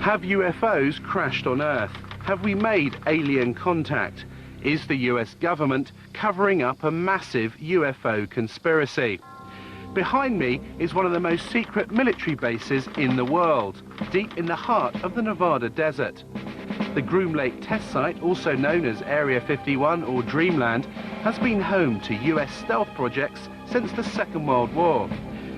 Have UFOs crashed on Earth? Have we made alien contact? Is the US government covering up a massive UFO conspiracy? Behind me is one of the most secret military bases in the world, deep in the heart of the Nevada desert. The Groom Lake test site, also known as Area 51 or Dreamland, has been home to US stealth projects since the Second World War.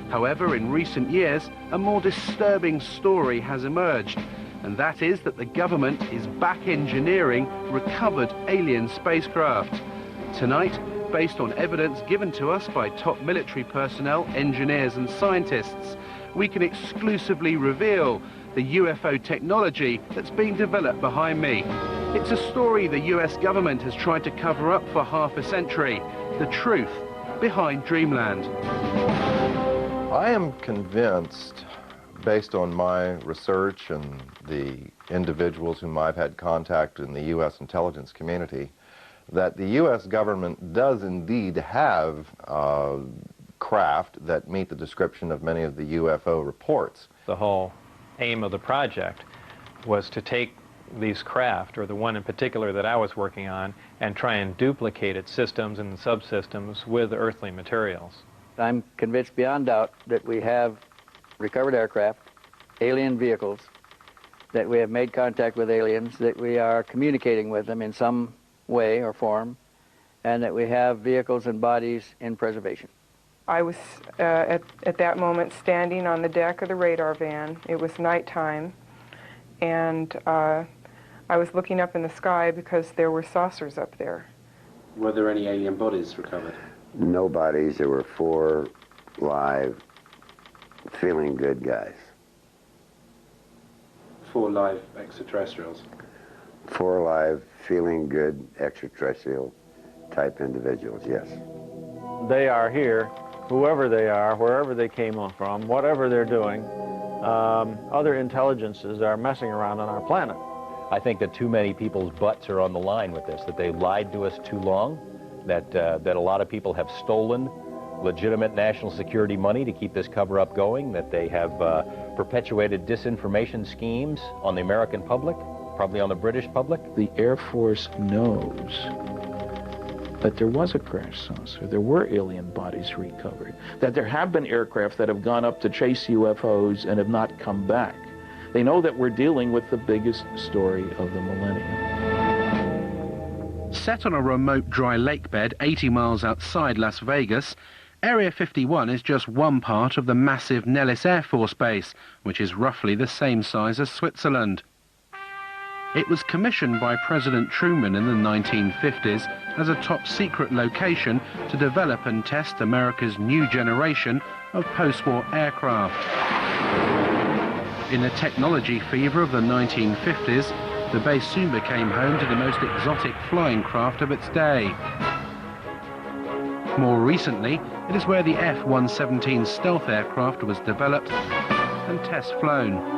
However, in recent years, a more disturbing story has emerged, and that is that the government is back engineering recovered alien spacecraft. Tonight, based on evidence given to us by top military personnel, engineers and scientists, we can exclusively reveal the UFO technology that's being developed behind me. It's a story the US government has tried to cover up for half a century. The truth behind Dreamland. I am convinced, based on my research and the individuals whom I've had contact in the U.S. intelligence community, that the U.S. government does indeed have craft that meet the description of many of the UFO reports. The whole aim of the project was to take these craft, or the one in particular that I was working on, and try and duplicate its systems and subsystems with earthly materials. I'm convinced beyond doubt that we have recovered aircraft, alien vehicles, that we have made contact with aliens, that we are communicating with them in some way or form, and that we have vehicles and bodies in preservation. I was at that moment standing on the deck of the radar van. It was nighttime, and I was looking up in the sky because there were saucers up there. Were there any alien bodies recovered? No bodies. There were 4 live, feeling good guys. 4 live extraterrestrials? 4 live, feeling good extraterrestrial type individuals, yes. They are here, whoever they are, wherever they came from, whatever they're doing. Other intelligences are messing around on our planet. I think that too many people's butts are on the line with this, that they lied to us too long, that a lot of people have stolen legitimate national security money to keep this cover-up going, that they have perpetuated disinformation schemes on the American public, probably on the British public. The Air Force knows that there was a crash saucer, there were alien bodies recovered, that there have been aircraft that have gone up to chase UFOs and have not come back. They know that we're dealing with the biggest story of the millennium. Set on a remote dry lake bed 80 miles outside Las Vegas, Area 51 is just one part of the massive Nellis Air Force Base, which is roughly the same size as Switzerland. It was commissioned by President Truman in the 1950s as a top-secret location to develop and test America's new generation of post-war aircraft. In the technology fever of the 1950s, the base soon became home to the most exotic flying craft of its day. More recently, it is where the F-117 stealth aircraft was developed and test flown.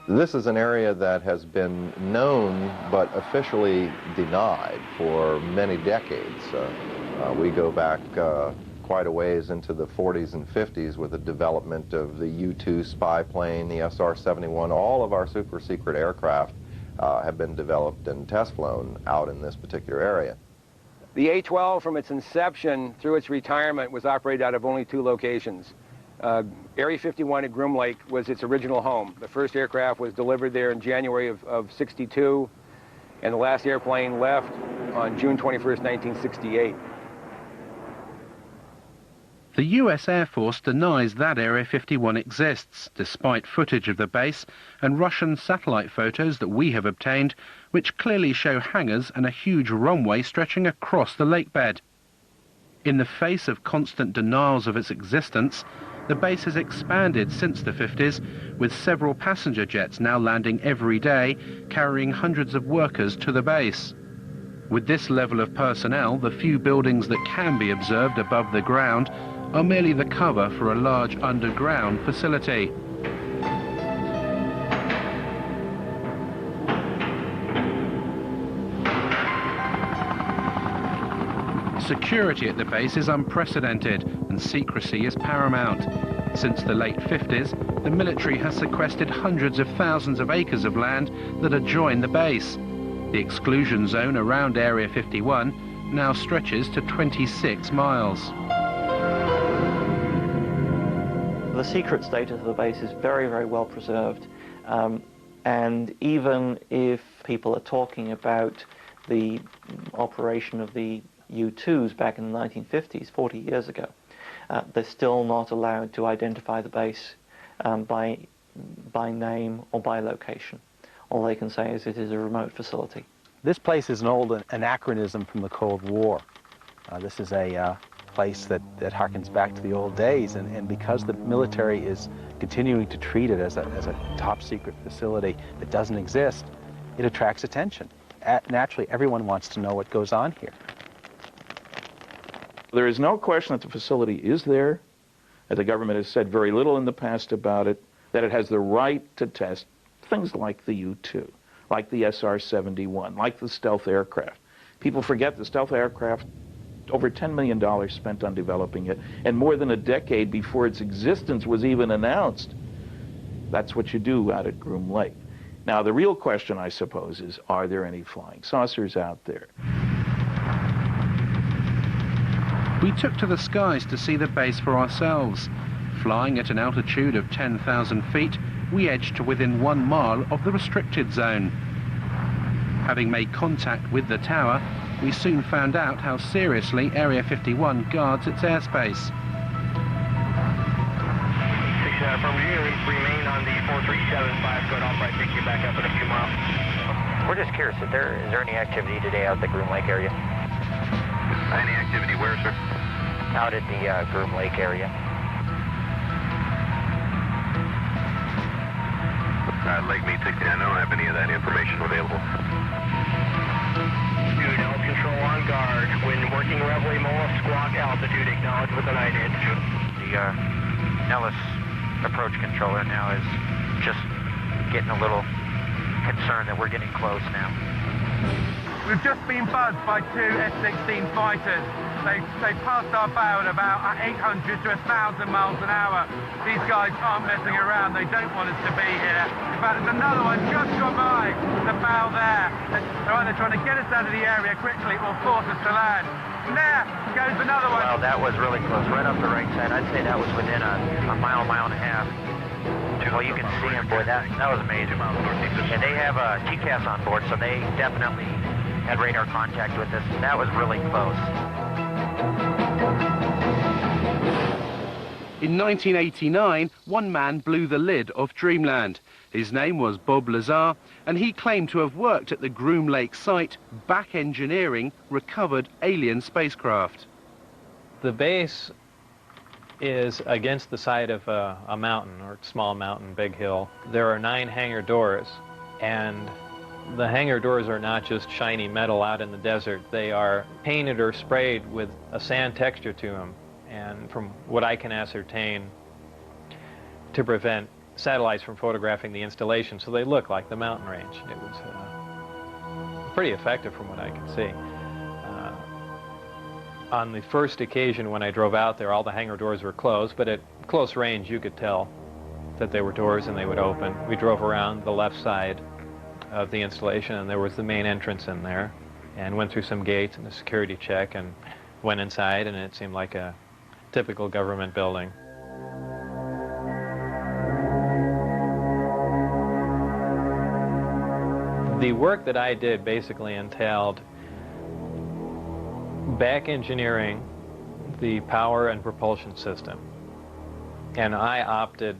This is an area that has been known but officially denied for many decades. We go back quite a ways into the 40s and 50s with the development of the U-2 spy plane, the SR-71. All of our super secret aircraft have been developed and test flown out in this particular area. The A-12 from its inception through its retirement was operated out of only 2 locations. Area 51 at Groom Lake was its original home. The first aircraft was delivered there in January of '62, and the last airplane left on June 21st, 1968. The US Air Force denies that Area 51 exists, despite footage of the base and Russian satellite photos that we have obtained, which clearly show hangars and a huge runway stretching across the lake bed. In the face of constant denials of its existence, the base has expanded since the 50s, with several passenger jets now landing every day, carrying hundreds of workers to the base. With this level of personnel, the few buildings that can be observed above the ground are merely the cover for a large underground facility. Security at the base is unprecedented and secrecy is paramount. Since the late 50s, the military has sequestered hundreds of thousands of acres of land that adjoin the base. The exclusion zone around Area 51 now stretches to 26 miles. The secret status of the base is very, very well preserved. And even if people are talking about the operation of the U-2s back in the 1950s, 40 years ago, they're still not allowed to identify the base by name or by location. All they can say is it is a remote facility. This place is an old anachronism from the Cold War. This is a place that harkens back to the old days, and because the military is continuing to treat it as a top secret facility that doesn't exist, it attracts attention. Naturally, everyone wants to know what goes on here. There is no question that the facility is there, that the government has said very little in the past about it, that it has the right to test things like the U-2, like the SR-71, like the stealth aircraft. People forget the stealth aircraft, over $10 million spent on developing it, and more than a decade before its existence was even announced. That's what you do out at Groom Lake. Now, the real question, I suppose, is, are there any flying saucers out there? We took to the skies to see the base for ourselves. Flying at an altitude of 10,000 feet, we edged to within 1 mile of the restricted zone. Having made contact with the tower, we soon found out how seriously Area 51 guards its airspace. Remain on the 4375, good, I'll probably pick you back up in a few miles. We're just curious, is there any activity today out at the Groom Lake area? Any activity where, sir? Out at the Groom Lake area. Lake meet 16, I don't have any of that information available. Dude, control on guard. When working Reveille Mola squawk altitude, acknowledge with an IDID. The Nellis approach controller now is just getting a little concerned that we're getting close now. We've just been buzzed by 2 F-16 fighters. They passed our bow at about 800 to 1,000 miles an hour. These guys aren't messing around. They don't want us to be here. In fact, there's another one just gone by the bow there. They're either trying to get us out of the area quickly or force us to land. And there goes another one. Well, that was really close, right off the right side. I'd say that was within a mile, mile and a half. Well, you can see him, boy, that was amazing. And they have TCAS on board, so they definitely had radar contact with us. That was really close. In 1989, one man blew the lid off Dreamland. His name was Bob Lazar, and he claimed to have worked at the Groom Lake site, back engineering recovered alien spacecraft. The base is against the side of a mountain, or small mountain, big hill. There are 9 hangar doors, and the hangar doors are not just shiny metal out in the desert. They are painted or sprayed with a sand texture to them, and from what I can ascertain, to prevent satellites from photographing the installation, so they look like the mountain range. It was pretty effective from what I could see. On the first occasion when I drove out there, all the hangar doors were closed, but at close range you could tell that they were doors and they would open. We drove around the left side of the installation, and there was the main entrance in there, and went through some gates and a security check and went inside, and it seemed like a typical government building. The work that I did basically entailed back engineering the power and propulsion system, and I opted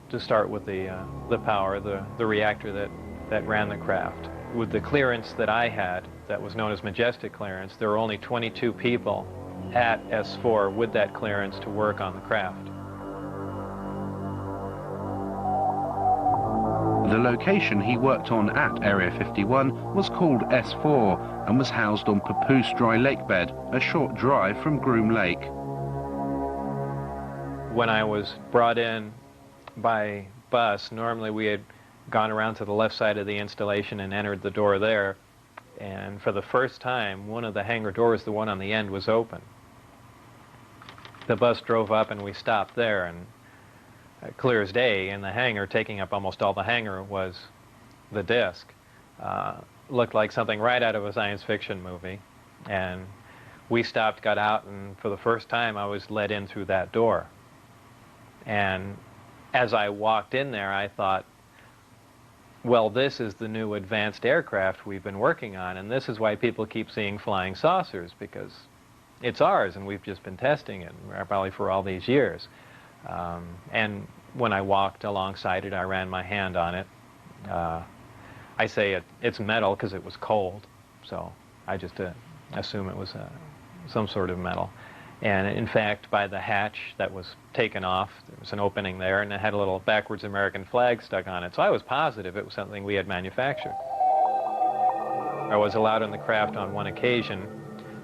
to start with the power, the reactor that ran the craft. With the clearance that I had, that was known as Majestic clearance, there were only 22 people at S4 with that clearance to work on the craft. The location he worked on at Area 51 was called S4 and was housed on Papoose Dry Lake Bed, a short drive from Groom Lake. When I was brought in by bus, normally we had gone around to the left side of the installation and entered the door there. And for the first time, one of the hangar doors, the one on the end, was open. The bus drove up and we stopped there, and clear as day, in the hangar, taking up almost all the hangar, was the disc. Looked like something right out of a science fiction movie. And we stopped, got out, and for the first time I was let in through that door. And as I walked in there, I thought, well, this is the new advanced aircraft we've been working on, and this is why people keep seeing flying saucers, because it's ours and we've just been testing it probably for all these years. And when I walked alongside it, I ran my hand on it. I say it's metal because it was cold, so I just assume it was some sort of metal. And in fact, by the hatch that was taken off, there was an opening there, and it had a little backwards American flag stuck on it. So I was positive it was something we had manufactured. I was allowed in the craft on one occasion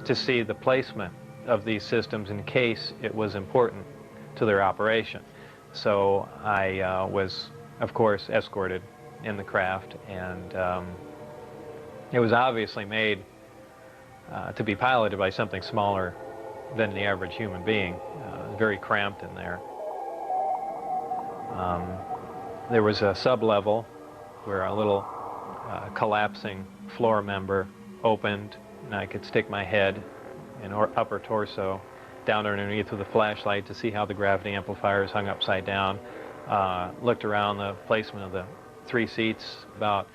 to see the placement of these systems in case it was important to their operation. So I was, of course, escorted in the craft, and it was obviously made to be piloted by something smaller than the average human being. Very cramped in there. There was a sub-level where a little collapsing floor member opened, and I could stick my head and upper torso down underneath with a flashlight to see how the gravity amplifiers hung upside down. Looked around the placement of the 3 seats, about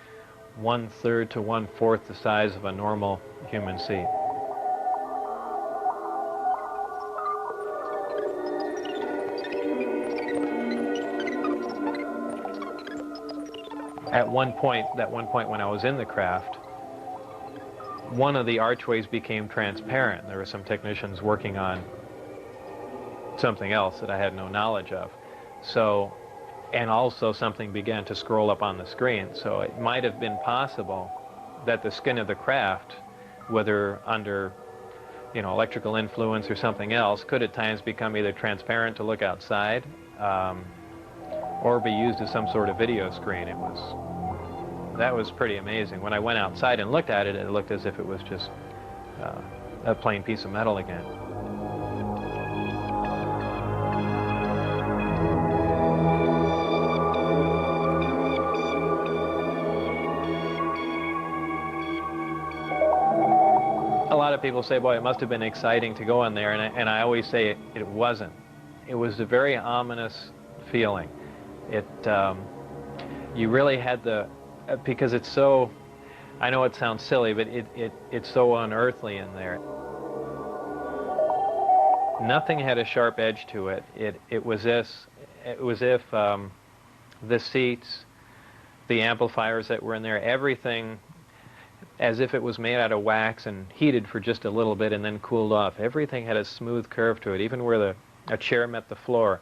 1/3 to 1/4 the size of a normal human seat. At one point when I was in the craft, one of the archways became transparent. There were some technicians working on something else that I had no knowledge of. So, and also something began to scroll up on the screen. So it might have been possible that the skin of the craft, whether under, electrical influence or something else, could at times become either transparent to look outside, or be used as some sort of video screen. That was pretty amazing. When I went outside and looked at it, it looked as if it was just a plain piece of metal again. A lot of people say, boy, it must have been exciting to go in there, and I always say it wasn't. It was a very ominous feeling. You really had because it's so, I know it sounds silly, but it's so unearthly in there. Nothing had a sharp edge to it. It was if the seats, the amplifiers that were in there, everything, as if it was made out of wax and heated for just a little bit and then cooled off. Everything had a smooth curve to it, even where a chair met the floor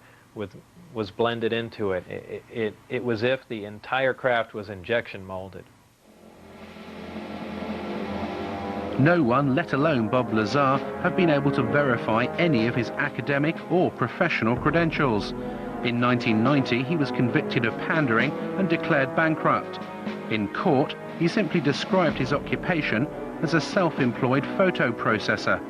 was blended into it. It was if the entire craft was injection molded. No one, let alone Bob Lazar, have been able to verify any of his academic or professional credentials. In 1990, he was convicted of pandering and declared bankrupt. In court, he simply described his occupation as a self-employed photo processor.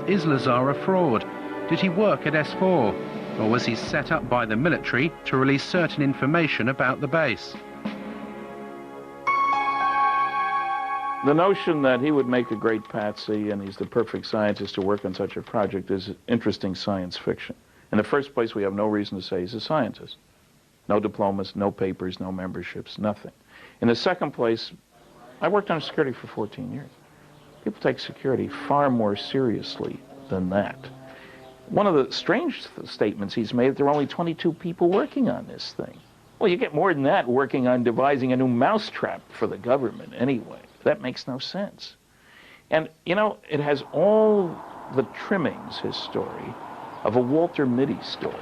Is Lazar a fraud? Did he work at S4? Or was he set up by the military to release certain information about the base? The notion that he would make a great patsy and he's the perfect scientist to work on such a project is interesting science fiction. In the first place, we have no reason to say he's a scientist. No diplomas, no papers, no memberships, nothing. In the second place, I worked on security for 14 years. People take security far more seriously than that. One of the strange statements he's made, there are only 22 people working on this thing. Well, you get more than that working on devising a new mousetrap for the government anyway. That makes no sense. And, it has all the trimmings, his story, of a Walter Mitty story.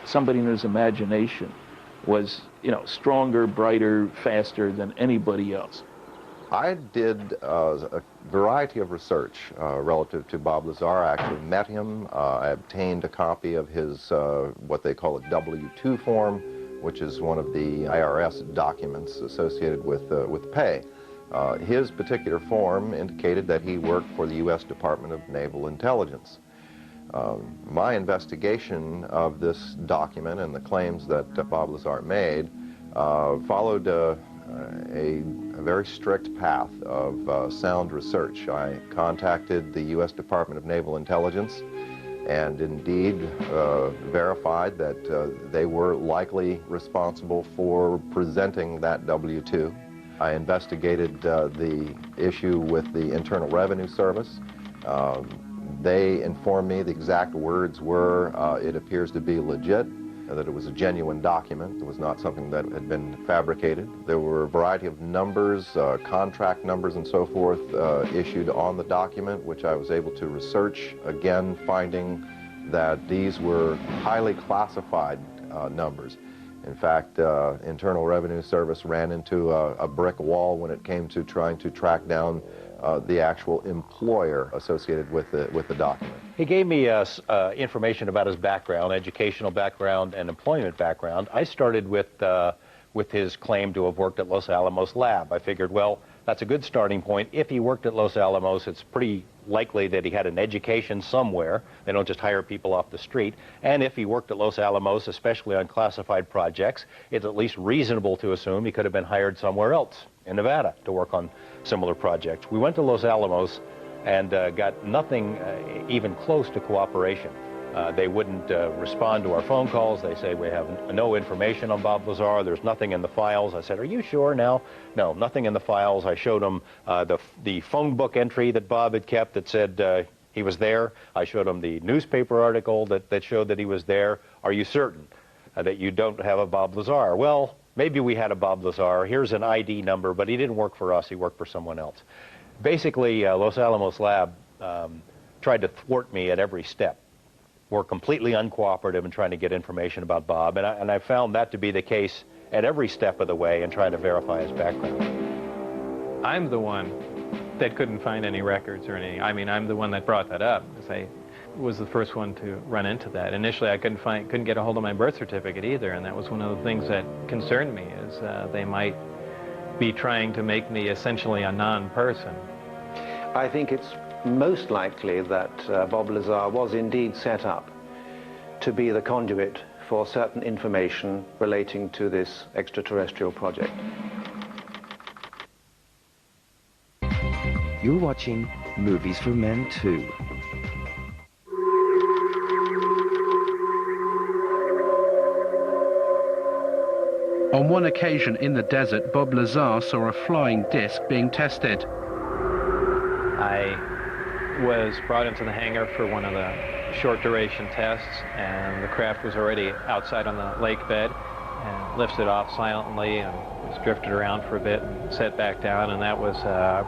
Somebody in his imagination was, you know, stronger, brighter, faster than anybody else? I did a variety of research relative to Bob Lazar. I actually met him. I obtained a copy of his, what they call a W-2 form, which is one of the IRS documents associated with pay. His particular form indicated that he worked for the U.S. Department of Naval Intelligence. My investigation of this document and the claims that Bob Lazar made followed a very strict path of sound research. I contacted the U.S. Department of Naval Intelligence and indeed verified that they were likely responsible for presenting that W-2. I investigated the issue with the Internal Revenue Service. They informed me the exact words were, it appears to be legit, that it was a genuine document. It was not something that had been fabricated. There were a variety of numbers, contract numbers and so forth, issued on the document, which I was able to research, again finding that these were highly classified numbers. In fact, Internal Revenue Service ran into a brick wall when it came to trying to track down the actual employer associated with the document. He gave me information about his background, educational background and employment background. I started with his claim to have worked at Los Alamos Lab. I figured, well, that's a good starting point. If he worked at Los Alamos, it's pretty likely that he had an education somewhere. They don't just hire people off the street. And if he worked at Los Alamos, especially on classified projects, it's at least reasonable to assume he could have been hired somewhere else in Nevada to work on similar projects. We went to Los Alamos and got nothing even close to cooperation. They wouldn't respond to our phone calls. They say, we have no information on Bob Lazar. There's nothing in the files. I said, are you sure now? No, nothing in the files. I showed them the phone book entry that Bob had kept that said he was there. I showed him the newspaper article that showed that he was there. Are you certain that you don't have a Bob Lazar? Well, maybe we had a Bob Lazar. Here's an ID number, but he didn't work for us. He worked for someone else. Basically, Los Alamos Lab tried to thwart me at every step. Were completely uncooperative in trying to get information about Bob, and I found that to be the case at every step of the way in trying to verify his background. I'm the one that couldn't find any records or any, I mean, I'm the one that brought that up, because I was the first one to run into that. Initially, I couldn't get a hold of my birth certificate either, and that was one of the things that concerned me, is they might be trying to make me essentially a non-person. I think it's most likely that Bob Lazar was indeed set up to be the conduit for certain information relating to this extraterrestrial project. You're watching Movies for Men 2. On one occasion in the desert, Bob Lazar saw a flying disc being tested. I was brought into the hangar for one of the short duration tests, and the craft was already outside on the lake bed and lifted off silently and was drifted around for a bit and set back down, and that was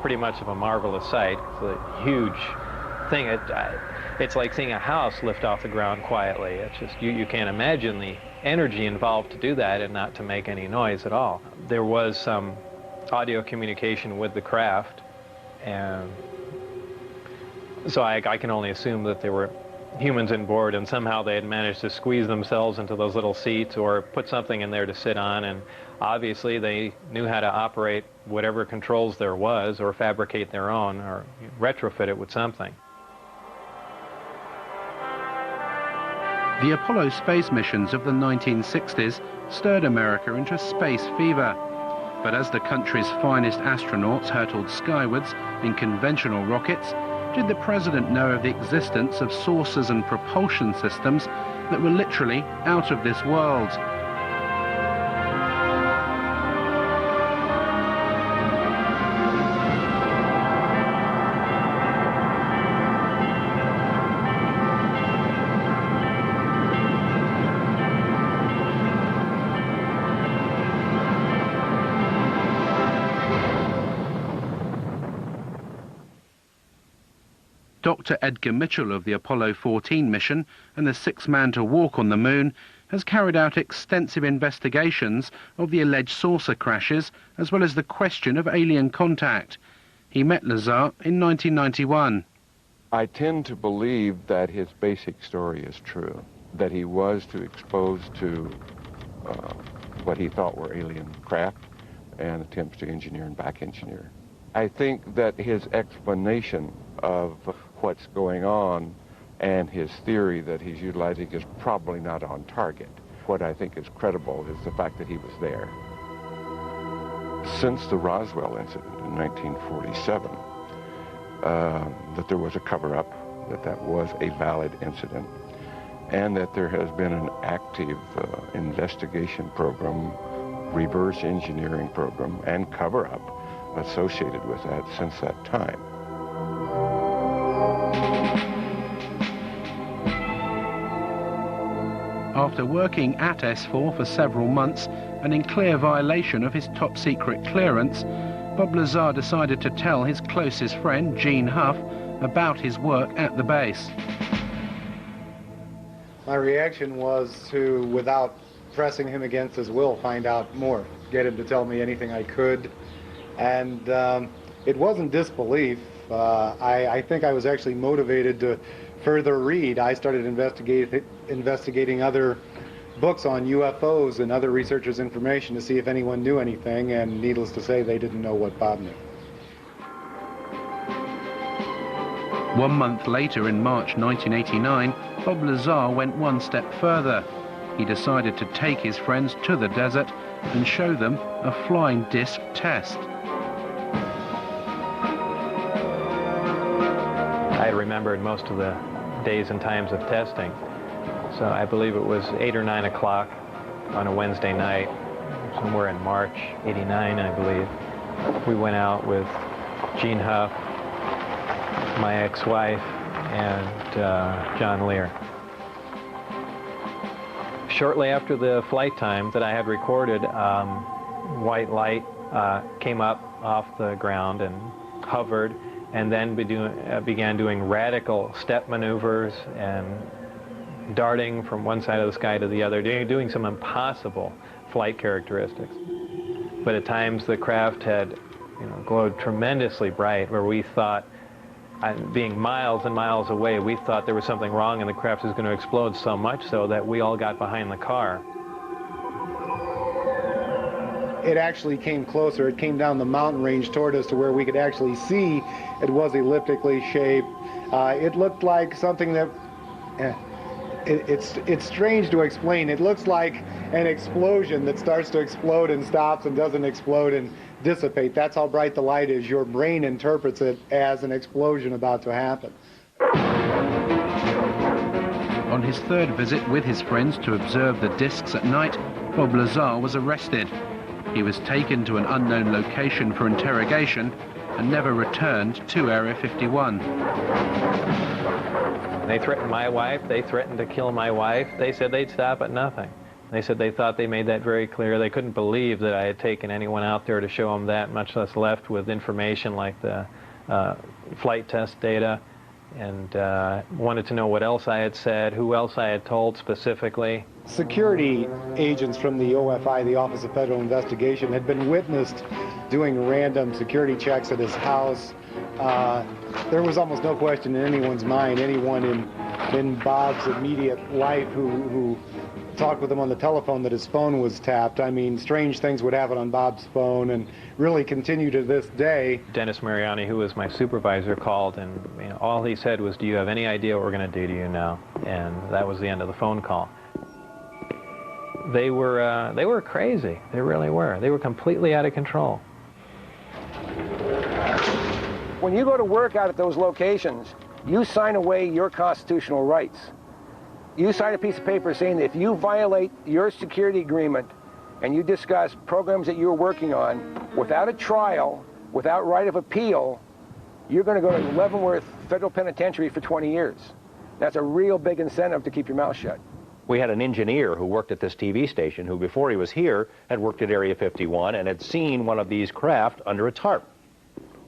pretty much of a marvelous sight. It's a huge thing. It's like seeing a house lift off the ground quietly. It's just, you can't imagine the energy involved to do that and not to make any noise at all. There was some audio communication with the craft, and so I can only assume that there were humans on board, and somehow they had managed to squeeze themselves into those little seats or put something in there to sit on, and obviously they knew how to operate whatever controls there was, or fabricate their own, or retrofit it with something. The Apollo space missions of the 1960s stirred America into space fever. But as the country's finest astronauts hurtled skywards in conventional rockets, did the president know of the existence of sources and propulsion systems that were literally out of this world? Dr. Edgar Mitchell of the Apollo 14 mission and the sixth man to walk on the moon has carried out extensive investigations of the alleged saucer crashes, as well as the question of alien contact. He met Lazar in 1991. I tend to believe that his basic story is true, that he was exposed to what he thought were alien craft and attempts to engineer and back engineer. I think that his explanation of what's going on and his theory that he's utilizing is probably not on target. What I think is credible is the fact that he was there. Since the Roswell incident in 1947, that there was a cover-up, that was a valid incident, and that there has been an active investigation program, reverse engineering program, and cover-up associated with that since that time. After working at S4 for several months and in clear violation of his top-secret clearance, Bob Lazar decided to tell his closest friend, Gene Huff, about his work at the base. My reaction was to, without pressing him against his will, find out more, get him to tell me anything I could. And it wasn't disbelief. I think I was actually motivated to further read. I started investigating other books on UFOs and other researchers' information to see if anyone knew anything, and needless to say, they didn't know what Bob knew. 1 month later, in March 1989, Bob Lazar went one step further. He decided to take his friends to the desert and show them a flying disc test. I remembered most of the days and times of testing. So I believe it was 8 or 9 o'clock on a Wednesday night, somewhere in March '89, I believe. We went out with Gene Huff, my ex-wife, and John Lear. Shortly after the flight time that I had recorded, white light came up off the ground and hovered, and then began doing radical step maneuvers and darting from one side of the sky to the other, doing some impossible flight characteristics. But at times the craft had glowed tremendously bright, where we thought, being miles and miles away, we thought there was something wrong and the craft was going to explode, so much so that we all got behind the car. It actually came closer. It came down the mountain range toward us to where we could actually see it was elliptically shaped. It looked like something that, it's strange to explain. It looks like an explosion that starts to explode and stops and doesn't explode and dissipate. That's how bright the light is. Your brain interprets it as an explosion about to happen. On his third visit with his friends to observe the discs at night, Bob Lazar was arrested. He was taken to an unknown location for interrogation and never returned to Area 51. They threatened my wife. They threatened to kill my wife. They said they'd stop at nothing. They said they thought they made that very clear. They couldn't believe that I had taken anyone out there to show them that, much less left with information like the flight test data, and wanted to know what else I had said, who else I had told specifically. Security agents from the OFI, the Office of Federal Investigation, had been witnessed doing random security checks at his house. There was almost no question in anyone's mind, anyone in Bob's immediate life who talked with him on the telephone, that his phone was tapped. I mean, strange things would happen on Bob's phone and really continue to this day. Dennis Mariani, who was my supervisor, called, and all he said was, "Do you have any idea what we're going to do to you now?" And that was the end of the phone call. They were crazy. They really were. They were completely out of control. When you go to work out at those locations, you sign away your constitutional rights. You sign a piece of paper saying that if you violate your security agreement and you discuss programs that you're working on without a trial, without right of appeal, you're going to go to Leavenworth Federal Penitentiary for 20 years. That's a real big incentive to keep your mouth shut. We had an engineer who worked at this TV station who, before he was here, had worked at Area 51 and had seen one of these craft under a tarp.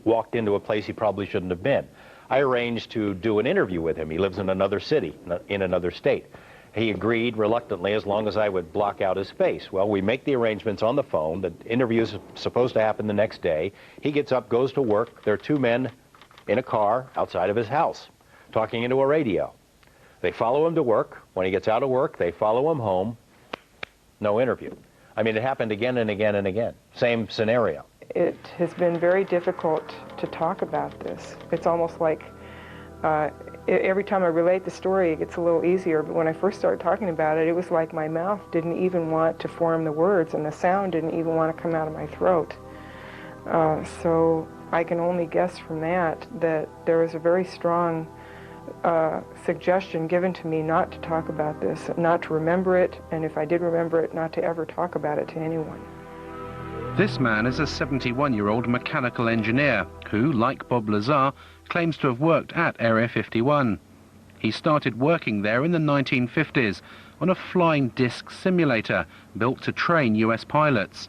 Walked into a place he probably shouldn't have been. I arranged to do an interview with him. He lives in another city, in another state. He agreed reluctantly as long as I would block out his space. Well, we make the arrangements on the phone. The interview is supposed to happen the next day. He gets up, goes to work. There are two men in a car outside of his house talking into a radio. They follow him to work. When he gets out of work, they follow him home. No interview. I mean, it happened again and again and again. Same scenario. It has been very difficult to talk about this. It's almost like every time I relate the story, it gets a little easier, but when I first started talking about it, it was like my mouth didn't even want to form the words, and the sound didn't even want to come out of my throat. So I can only guess from that there was a very strong suggestion given to me not to talk about this, not to remember it, and if I did remember it, not to ever talk about it to anyone. This man is a 71-year-old mechanical engineer who, like Bob Lazar, claims to have worked at Area 51. He started working there in the 1950s on a flying disc simulator built to train US pilots.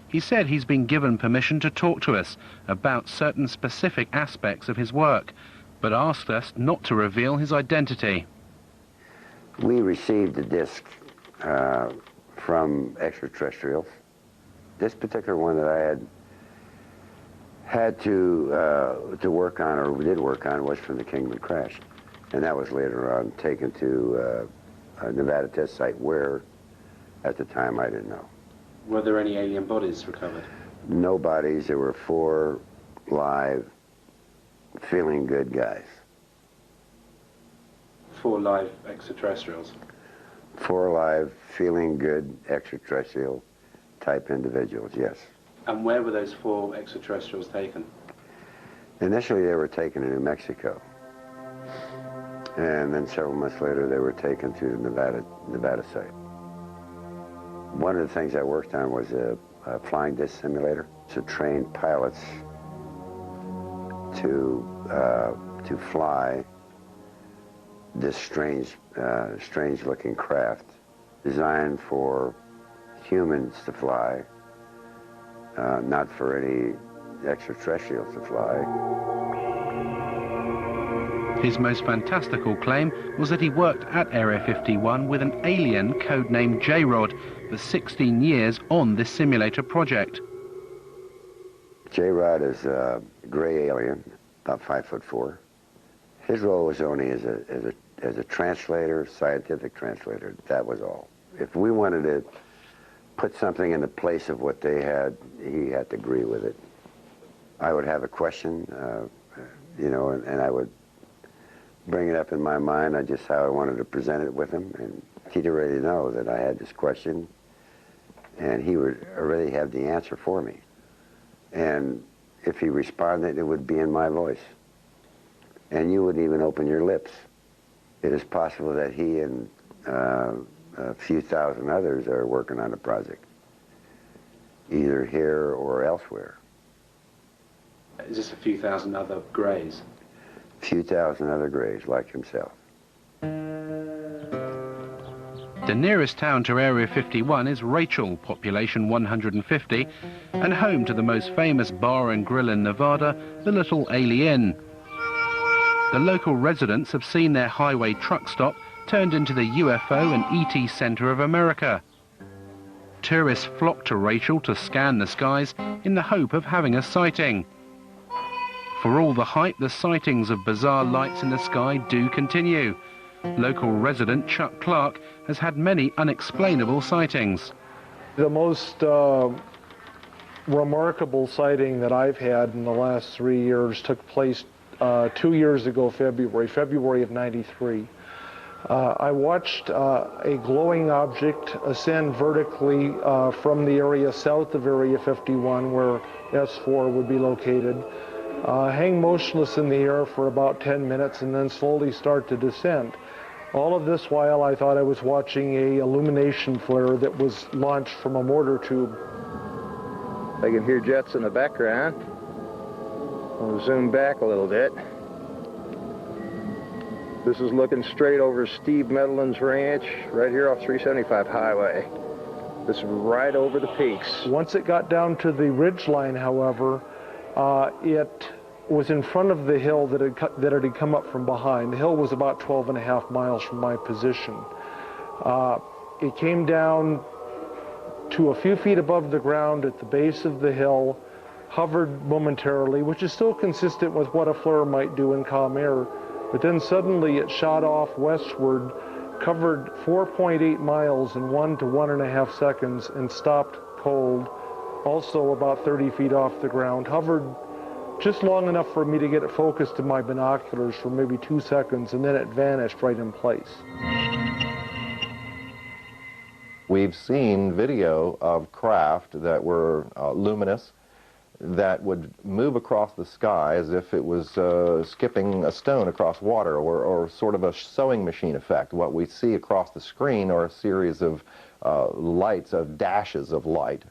He said he's been given permission to talk to us about certain specific aspects of his work, but asked us not to reveal his identity. We received a disc from extraterrestrials. This particular one that I had to work on, or did work on, was from the Kingman crash. And that was later on taken to a Nevada test site where, at the time, I didn't know. Were there any alien bodies recovered? No bodies. There were 4 live, feeling good guys. 4 live extraterrestrials? 4 live, feeling good extraterrestrial type individuals, yes. And where were those 4 extraterrestrials taken? Initially they were taken in New Mexico. And then several months later they were taken to the Nevada site. One of the things I worked on was a flying disc simulator to train pilots to fly this strange looking craft designed for humans to fly, not for any extraterrestrials to fly. His most fantastical claim was that he worked at Area 51 with an alien codenamed J-Rod for 16 years on this simulator project. J-Rod is a gray alien, about 5'4". His role was only as a translator, scientific translator. That was all. If we wanted to put something in the place of what they had, he had to agree with it. I would have a question, you know, and I would bring it up in my mind, just how I wanted to present it with him, and he'd already know that I had this question, and he would already have the answer for me. And if he responded, it would be in my voice. And you wouldn't even open your lips. It is possible that he and a few thousand others are working on a project, either here or elsewhere. Is this a few thousand other greys? A few thousand other greys like himself. The nearest town to Area 51 is Rachel, population 150, and home to the most famous bar and grill in Nevada, the Little Alien. The local residents have seen their highway truck stop turned into the UFO and ET Center of America. Tourists flock to Rachel to scan the skies in the hope of having a sighting. For all the hype, the sightings of bizarre lights in the sky do continue. Local resident Chuck Clark has had many unexplainable sightings. The most remarkable sighting that I've had in the last 3 years took place 2 years ago, February of '93. I watched a glowing object ascend vertically from the area south of Area 51, where S4 would be located, hang motionless in the air for about 10 minutes and then slowly start to descend. All of this while I thought I was watching a illumination flare that was launched from a mortar tube. I can hear jets in the background. I'll zoom back a little bit. This is looking straight over Steve Medelin's ranch, right here off 375 highway. This is right over the peaks. Once it got down to the ridge line, however, it was in front of the hill that had come up from behind. The hill was about 12.5 miles from my position. It came down to a few feet above the ground at the base of the hill, hovered momentarily, which is still consistent with what a flare might do in calm air, but then suddenly it shot off westward, covered 4.8 miles in 1 to 1.5 seconds, and stopped cold, also about 30 feet off the ground, hovered just long enough for me to get it focused in my binoculars for maybe 2 seconds, and then it vanished right in place. We've seen video of craft that were luminous, that would move across the sky as if it was skipping a stone across water, or sort of a sewing machine effect. What we see across the screen are a series of lights, of dashes of light,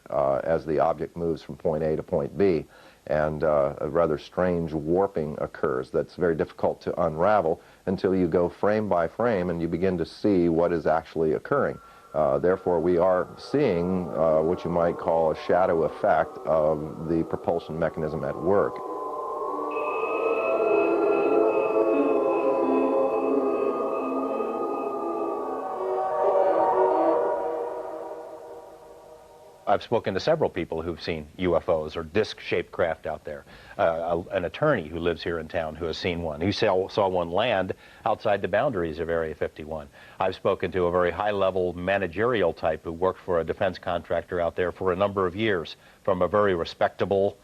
as the object moves from point A to point B. And a rather strange warping occurs that's very difficult to unravel until you go frame by frame and you begin to see what is actually occurring. Therefore, we are seeing what you might call a shadow effect of the propulsion mechanism at work. I've spoken to several people who've seen UFOs or disc-shaped craft out there. An attorney who lives here in town who has seen one. He saw one land outside the boundaries of Area 51. I've spoken to a very high-level managerial type who worked for a defense contractor out there for a number of years, from a very respectable,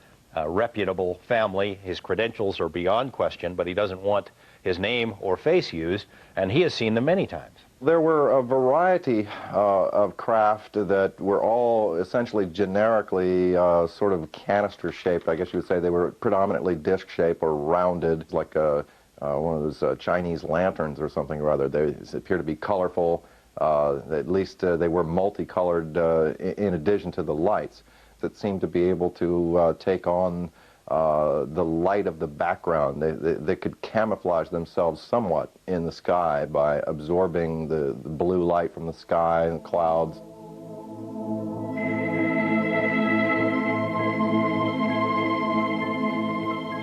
reputable family. His credentials are beyond question, but he doesn't want his name or face used, and he has seen them many times. There were a variety of craft that were all essentially generically sort of canister-shaped. I guess you would say they were predominantly disc-shaped or rounded, like one of those Chinese lanterns or something or other. They appear to be colorful. At least they were multicolored in addition to the lights that seemed to be able to take on the light of the background. They could camouflage themselves somewhat in the sky by absorbing the blue light from the sky and clouds.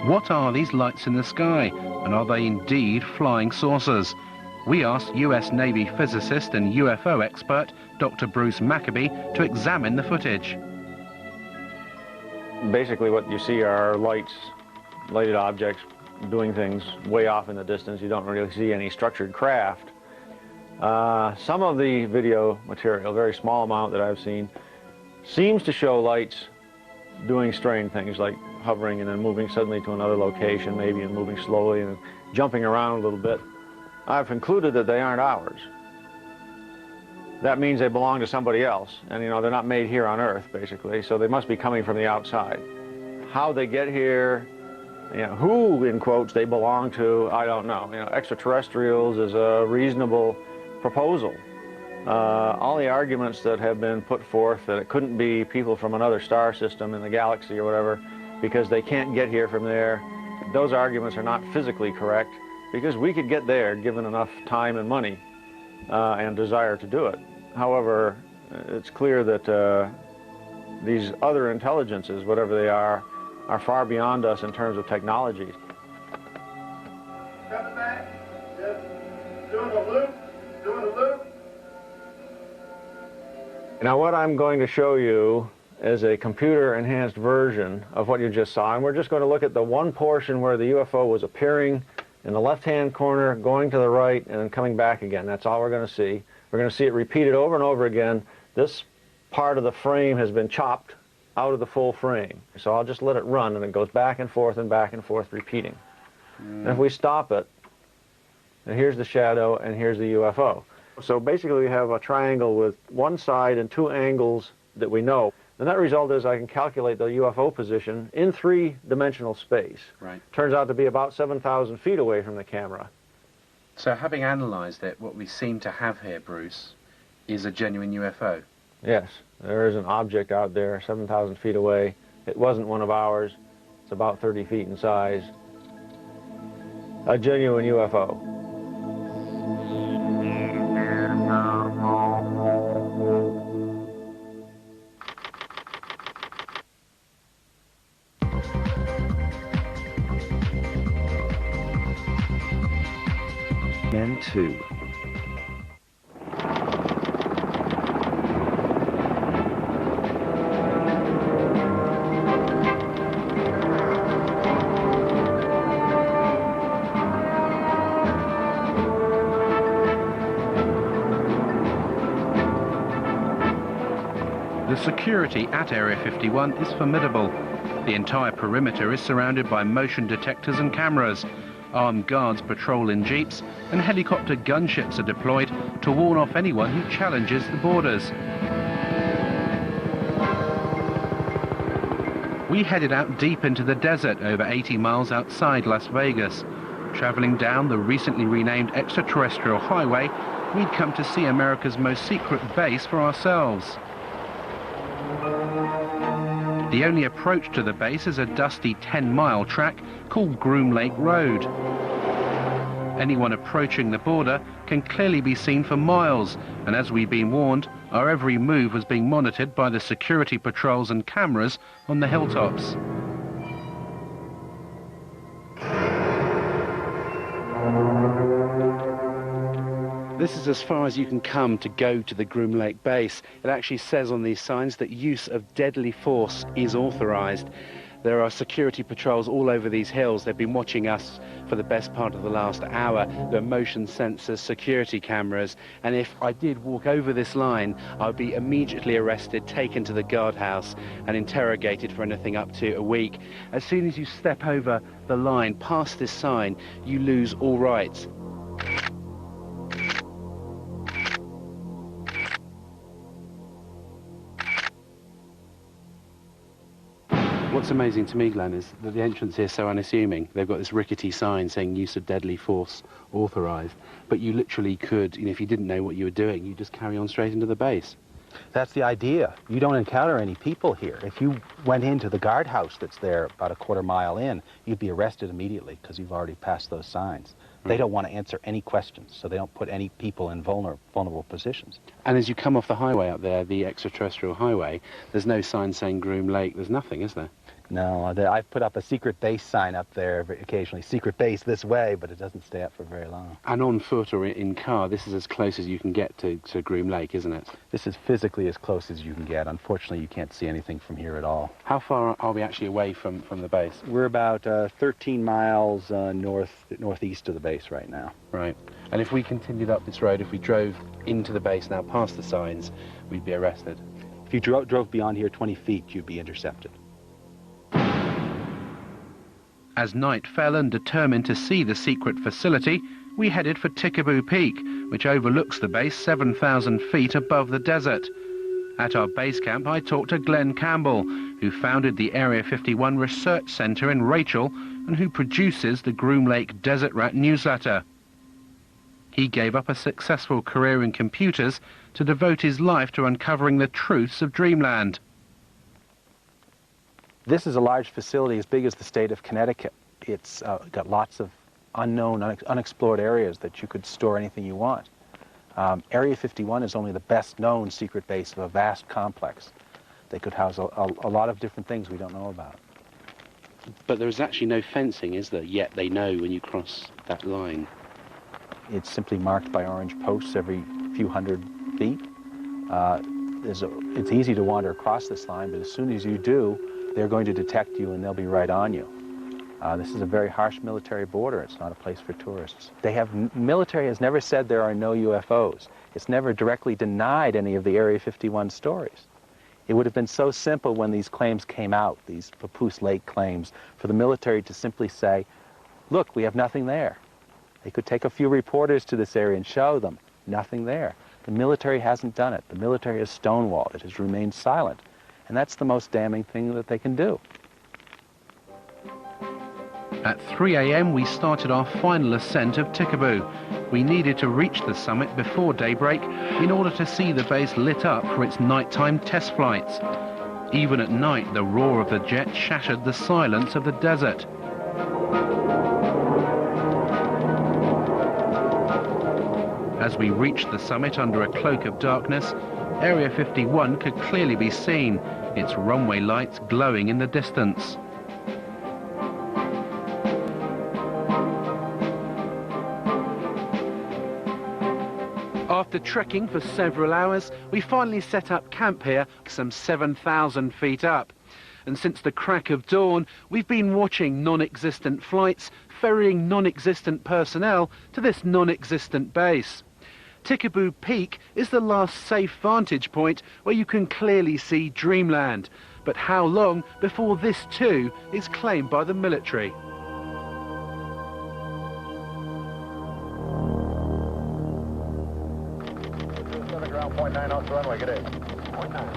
What are these lights in the sky, and are they indeed flying saucers? We asked US Navy physicist and UFO expert Dr. Bruce Maccabee to examine the footage. Basically what you see are lights, lighted objects doing things way off in the distance. You don't really see any structured craft. Some of the video material, a very small amount that I've seen, seems to show lights doing strange things like hovering and then moving suddenly to another location, maybe, and moving slowly and jumping around a little bit. I've concluded that they aren't ours. That means they belong to somebody else, and they're not made here on Earth, basically, so they must be coming from the outside. How they get here, who, in quotes, they belong to, I don't know. Extraterrestrials is a reasonable proposal. All the arguments that have been put forth that it couldn't be people from another star system in the galaxy or whatever because they can't get here from there, those arguments are not physically correct, because we could get there given enough time and money and desire to do it. However, it's clear that these other intelligences, whatever they are far beyond us in terms of technologies. Coming back, just doing a loop, doing a loop. Now what I'm going to show you is a computer-enhanced version of what you just saw, and we're just going to look at the one portion where the UFO was appearing in the left-hand corner, going to the right, and then coming back again. That's all we're going to see. We're going to see it repeated over and over again. This part of the frame has been chopped out of the full frame. So I'll just let it run, and it goes back and forth, repeating. And if we stop it, and here's the shadow, and here's the UFO. So basically we have a triangle with one side and two angles that we know. The net result is I can calculate the UFO position in three-dimensional space. Right. Turns out to be about 7,000 feet away from the camera. So having analysed it, what we seem to have here, Bruce, is a genuine UFO. Yes, there is an object out there 7,000 feet away. It wasn't one of ours. It's about 30 feet in size. A genuine UFO. Men 2. Security at Area 51 is formidable. The entire perimeter is surrounded by motion detectors and cameras. Armed guards patrol in jeeps, and helicopter gunships are deployed to warn off anyone who challenges the borders. We headed out deep into the desert over 80 miles outside Las Vegas. Traveling down the recently renamed extraterrestrial highway, we'd come to see America's most secret base for ourselves. The only approach to the base is a dusty 10-mile track called Groom Lake Road. Anyone approaching the border can clearly be seen for miles, and as we've been warned, our every move was being monitored by the security patrols and cameras on the hilltops. This is as far as you can come to go to the Groom Lake base. It actually says on these signs that use of deadly force is authorized. There are security patrols all over these hills. They've been watching us for the best part of the last hour. There are motion sensors, security cameras, and if I did walk over this line, I'd be immediately arrested, taken to the guardhouse, and interrogated for anything up to a week. As soon as you step over the line, past this sign, you lose all rights. What's amazing to me, Glenn, is that the entrance here is so unassuming. They've got this rickety sign saying use of deadly force authorized, but you literally could, if you didn't know what you were doing, you just carry on straight into the base. That's the idea. You don't encounter any people here. If you went into the guardhouse that's there about a quarter mile in, you'd be arrested immediately because you've already passed those signs. They don't want to answer any questions, so they don't put any people in vulnerable positions. And as you come off the highway up there, the extraterrestrial highway, there's no sign saying Groom Lake. There's nothing, is there? No, I've put up a secret base sign up there occasionally. Secret base this way, but it doesn't stay up for very long. And on foot or in car, this is as close as you can get to Groom Lake, isn't it? This is physically as close as you can get. Unfortunately, you can't see anything from here at all. How far are we actually away from the base? We're about 13 miles northeast of the base right now. Right. And if we continued up this road, if we drove into the base now past the signs, we'd be arrested? If you drove beyond here 20 feet, you'd be intercepted. As night fell and determined to see the secret facility, we headed for Tikaboo Peak, which overlooks the base 7,000 feet above the desert. At our base camp, I talked to Glenn Campbell, who founded the Area 51 Research Center in Rachel and who produces the Groom Lake Desert Rat newsletter. He gave up a successful career in computers to devote his life to uncovering the truths of Dreamland. This is a large facility as big as the state of Connecticut. It's got lots of unknown, unexplored areas that you could store anything you want. Area 51 is only the best known secret base of a vast complex. They could house a lot of different things we don't know about. But there is actually no fencing, is there? Yet they know when you cross that line. It's simply marked by orange posts every few hundred feet. It's easy to wander across this line, but as soon as you do, they're going to detect you and they'll be right on you. This is a very harsh military border. It's not a place for tourists. Military has never said there are no UFOs. It's never directly denied any of the Area 51 stories. It would have been so simple when these claims came out, these Papoose Lake claims, for the military to simply say, look, we have nothing there. They could take a few reporters to this area and show them, nothing there. The military hasn't done it. The military has stonewalled. It has remained silent. And that's the most damning thing that they can do. At 3 a.m. we started our final ascent of Tikaboo. We needed to reach the summit before daybreak in order to see the base lit up for its nighttime test flights. Even at night, the roar of the jet shattered the silence of the desert. As we reached the summit under a cloak of darkness, Area 51 could clearly be seen, its runway lights glowing in the distance. After trekking for several hours, we finally set up camp here, some 7,000 feet up. And since the crack of dawn, we've been watching non-existent flights, ferrying non-existent personnel to this non-existent base. Tikaboo Peak is the last safe vantage point where you can clearly see Dreamland. But how long before this too is claimed by the military?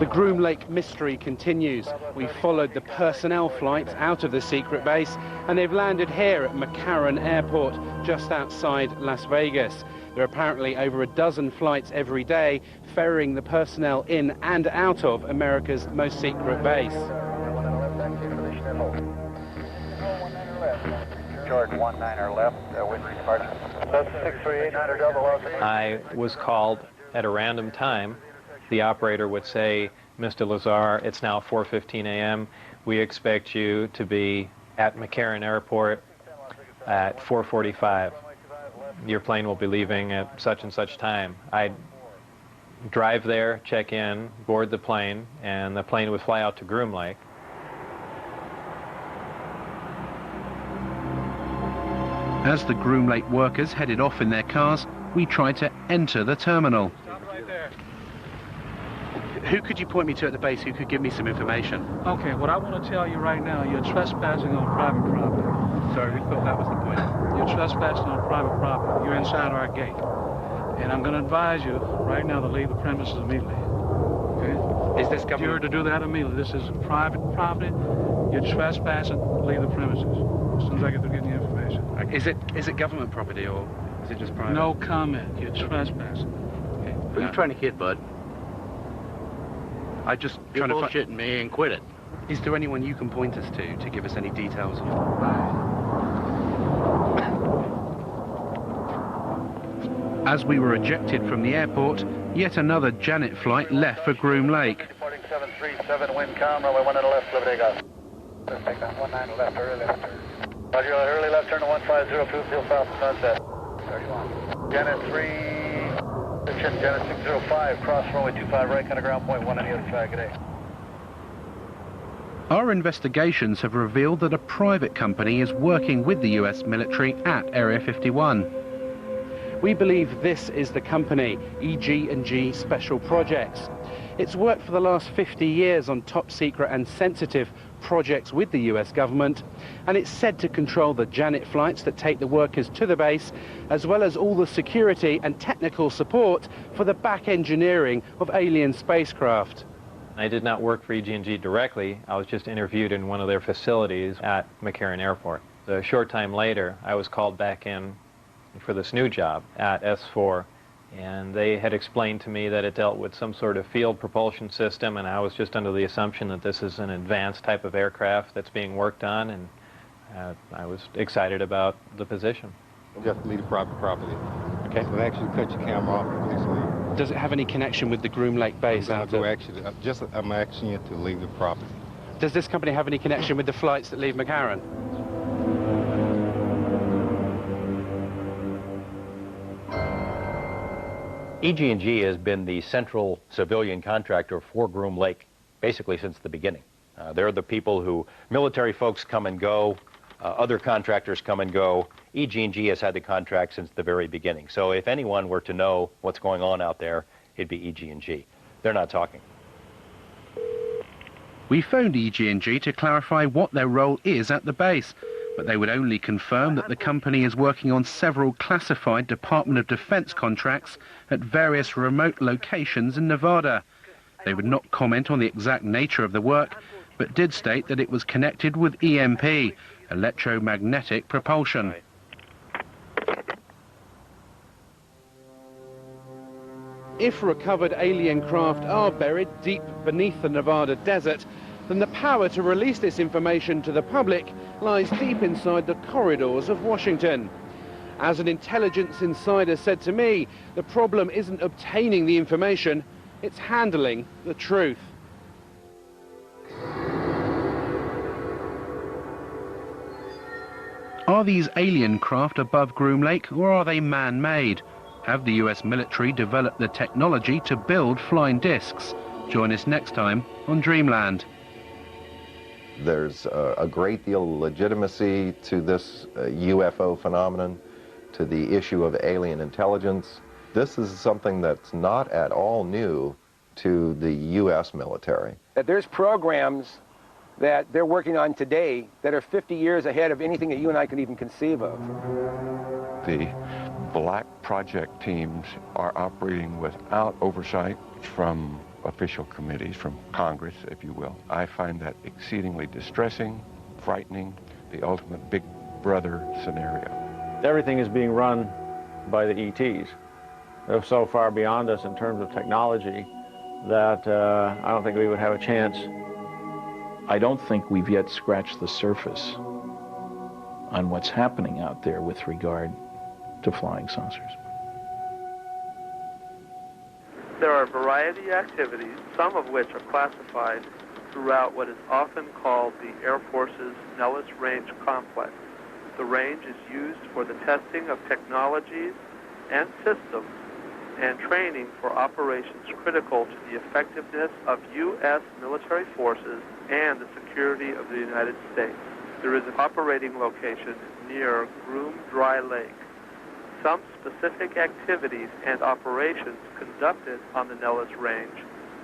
The Groom Lake mystery continues. We've followed the personnel flights out of the secret base, and they've landed here at McCarran Airport, just outside Las Vegas. There are apparently over a dozen flights every day, ferrying the personnel in and out of America's most secret base. Jordan 19er left, wind departure. 6389 I was called at a random time. The operator would say, "Mr. Lazar, it's now 4:15 a.m. We expect you to be at McCarran Airport at 4:45. Your plane will be leaving at such and such time." I'd drive there, check in, board the plane, and the plane would fly out to Groom Lake. As the Groom Lake workers headed off in their cars, we tried to enter the terminal. Who could you point me to at the base who could give me some information? Okay, what I want to tell you right now, you're trespassing on private property. Sorry, we thought that was the point. You're trespassing on private property. You're inside our gate. And I'm going to advise you right now to leave the premises immediately. Okay? Is this government? You're to do that immediately. This is private property. You're trespassing. Leave the premises as soon as I get through getting the information. Is it government property or is it just private? No comment. You're trespassing. Okay. What are you trying to hit, bud? I just You're trying to bullshitting me and quit it. Is there anyone you can point us to give us any details of? As we were ejected from the airport, yet another Janet flight left for Groom Lake. Reporting 737, wind calm, runway 1 and left, liberty go. Let's take that 19 left, early left turn. Roger, early left turn to 150, field south to sunset. 31. Janet 3. Janet 605, cross runway 25 right, kind of ground point 1 on the other side. Good day. Our investigations have revealed that a private company is working with the US military at Area 51. We believe this is the company, EG&G Special Projects. It's worked for the last 50 years on top secret and sensitive projects with the US government, and it's said to control the Janet flights that take the workers to the base, as well as all the security and technical support for the back engineering of alien spacecraft. I did not work for EG&G directly. I was just interviewed in one of their facilities at McCarran Airport. A short time later, I was called back in for this new job at S4, and they had explained to me that it dealt with some sort of field propulsion system, and I was just under the assumption that this is an advanced type of aircraft that's being worked on, and I was excited about the position. Just leave the private property. Okay. So actually cut your camera off and please leave. Does it have any connection with the Groom Lake base? I'm asking you to leave the property. Does this company have any connection with the flights that leave McCarran? EG&G has been the central civilian contractor for Groom Lake basically since the beginning. They're the people who, military folks come and go, other contractors come and go. EG&G has had the contract since the very beginning. So if anyone were to know what's going on out there, it'd be EG&G. They're not talking. We phoned EG&G to clarify what their role is at the base, but they would only confirm that the company is working on several classified Department of Defense contracts at various remote locations in Nevada. They would not comment on the exact nature of the work, but did state that it was connected with EMP, electromagnetic propulsion. If recovered alien craft are buried deep beneath the Nevada desert, then the power to release this information to the public lies deep inside the corridors of Washington. As an intelligence insider said to me, the problem isn't obtaining the information, it's handling the truth. Are these alien craft above Groom Lake, or are they man-made? Have the US military developed the technology to build flying discs? Join us next time on Dreamland. There's a great deal of legitimacy to this UFO phenomenon, to the issue of alien intelligence. This is something that's not at all new to the U.S. military. That there's programs that they're working on today that are 50 years ahead of anything that you and I could even conceive of. The black project teams are operating without oversight from official committees, from Congress, if you will. I find that exceedingly distressing, frightening, the ultimate big brother scenario. Everything is being run by the ETs. They're so far beyond us in terms of technology that I don't think we would have a chance. I don't think we've yet scratched the surface on what's happening out there with regard to flying saucers. There are a variety of activities, some of which are classified throughout what is often called the Air Force's Nellis Range Complex. The range is used for the testing of technologies and systems and training for operations critical to the effectiveness of U.S. military forces and the security of the United States. There is an operating location near Groom Dry Lake. Some specific activities and operations conducted on the Nellis Range,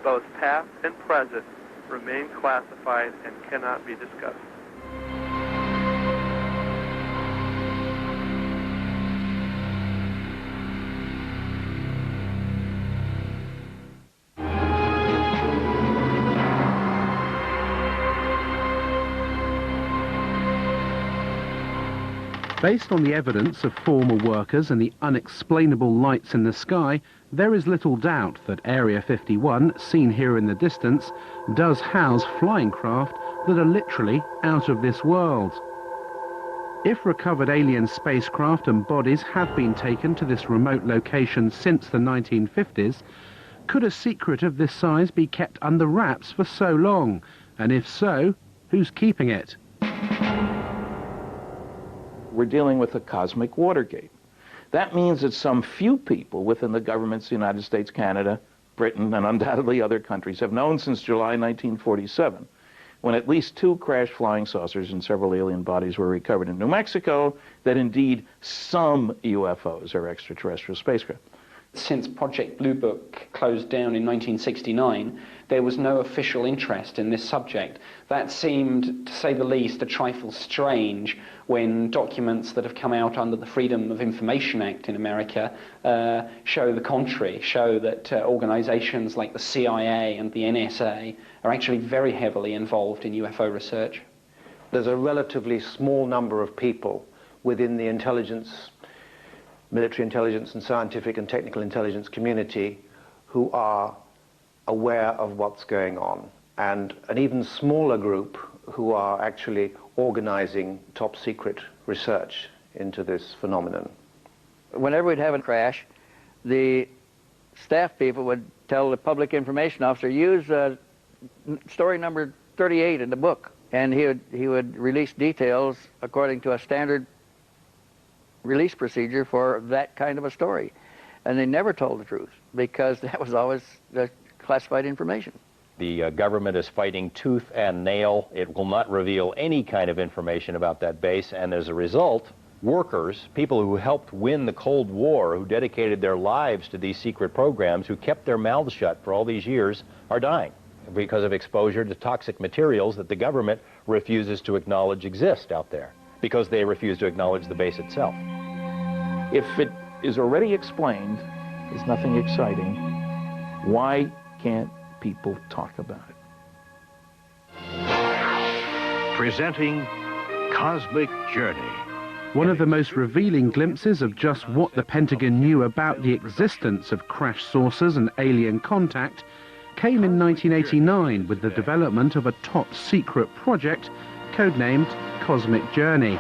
both past and present, remain classified and cannot be discussed. Based on the evidence of former workers and the unexplainable lights in the sky, there is little doubt that Area 51, seen here in the distance, does house flying craft that are literally out of this world. If recovered alien spacecraft and bodies have been taken to this remote location since the 1950s, could a secret of this size be kept under wraps for so long? And if so, who's keeping it? We're dealing with a cosmic Watergate. That means that some few people within the governments of the United States, Canada, Britain, and undoubtedly other countries have known since July 1947, when at least 2 crashed flying saucers and several alien bodies were recovered in New Mexico, that indeed some UFOs are extraterrestrial spacecraft. Since Project Blue Book closed down in 1969, there was no official interest in this subject. That seemed, to say the least, a trifle strange when documents that have come out under the Freedom of Information Act in America show the contrary, show that organizations like the CIA and the NSA are actually very heavily involved in UFO research. There's a relatively small number of people within the intelligence, military intelligence and scientific and technical intelligence community who are aware of what's going on, and an even smaller group who are actually organizing top secret research into this phenomenon. Whenever we'd have a crash, the staff people would tell the public information officer, use story number 38 in the book, and he would release details according to a standard release procedure for that kind of a story. And they never told the truth because that was always the classified information. The government is fighting tooth and nail. It will not reveal any kind of information about that base, and as a result, workers, people who helped win the Cold War, who dedicated their lives to these secret programs, who kept their mouths shut for all these years, are dying because of exposure to toxic materials that the government refuses to acknowledge exist out there, because they refuse to acknowledge the base itself. If it is already explained, there's nothing exciting, why can't people talk about it? Presenting Cosmic Journey. One of the most revealing glimpses of just what the Pentagon knew about the existence of crash saucers and alien contact came in 1989 with the development of a top-secret project codenamed Cosmic Journey.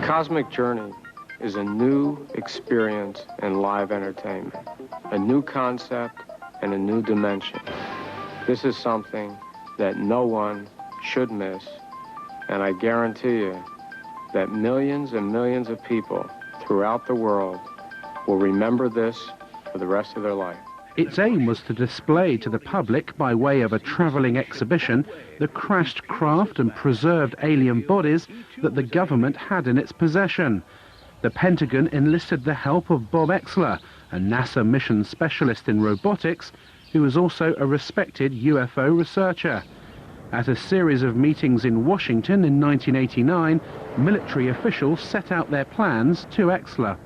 Cosmic Journey is a new experience in live entertainment, a new concept and a new dimension. This is something that no one should miss, and I guarantee you that millions and millions of people throughout the world will remember this for the rest of their life. Its aim was to display to the public, by way of a travelling exhibition, the crashed craft and preserved alien bodies that the government had in its possession. the Pentagon enlisted the help of Bob Exler, a NASA mission specialist in robotics, who was also a respected UFO researcher. At a series of meetings in Washington in 1989, military officials set out their plans to Exler.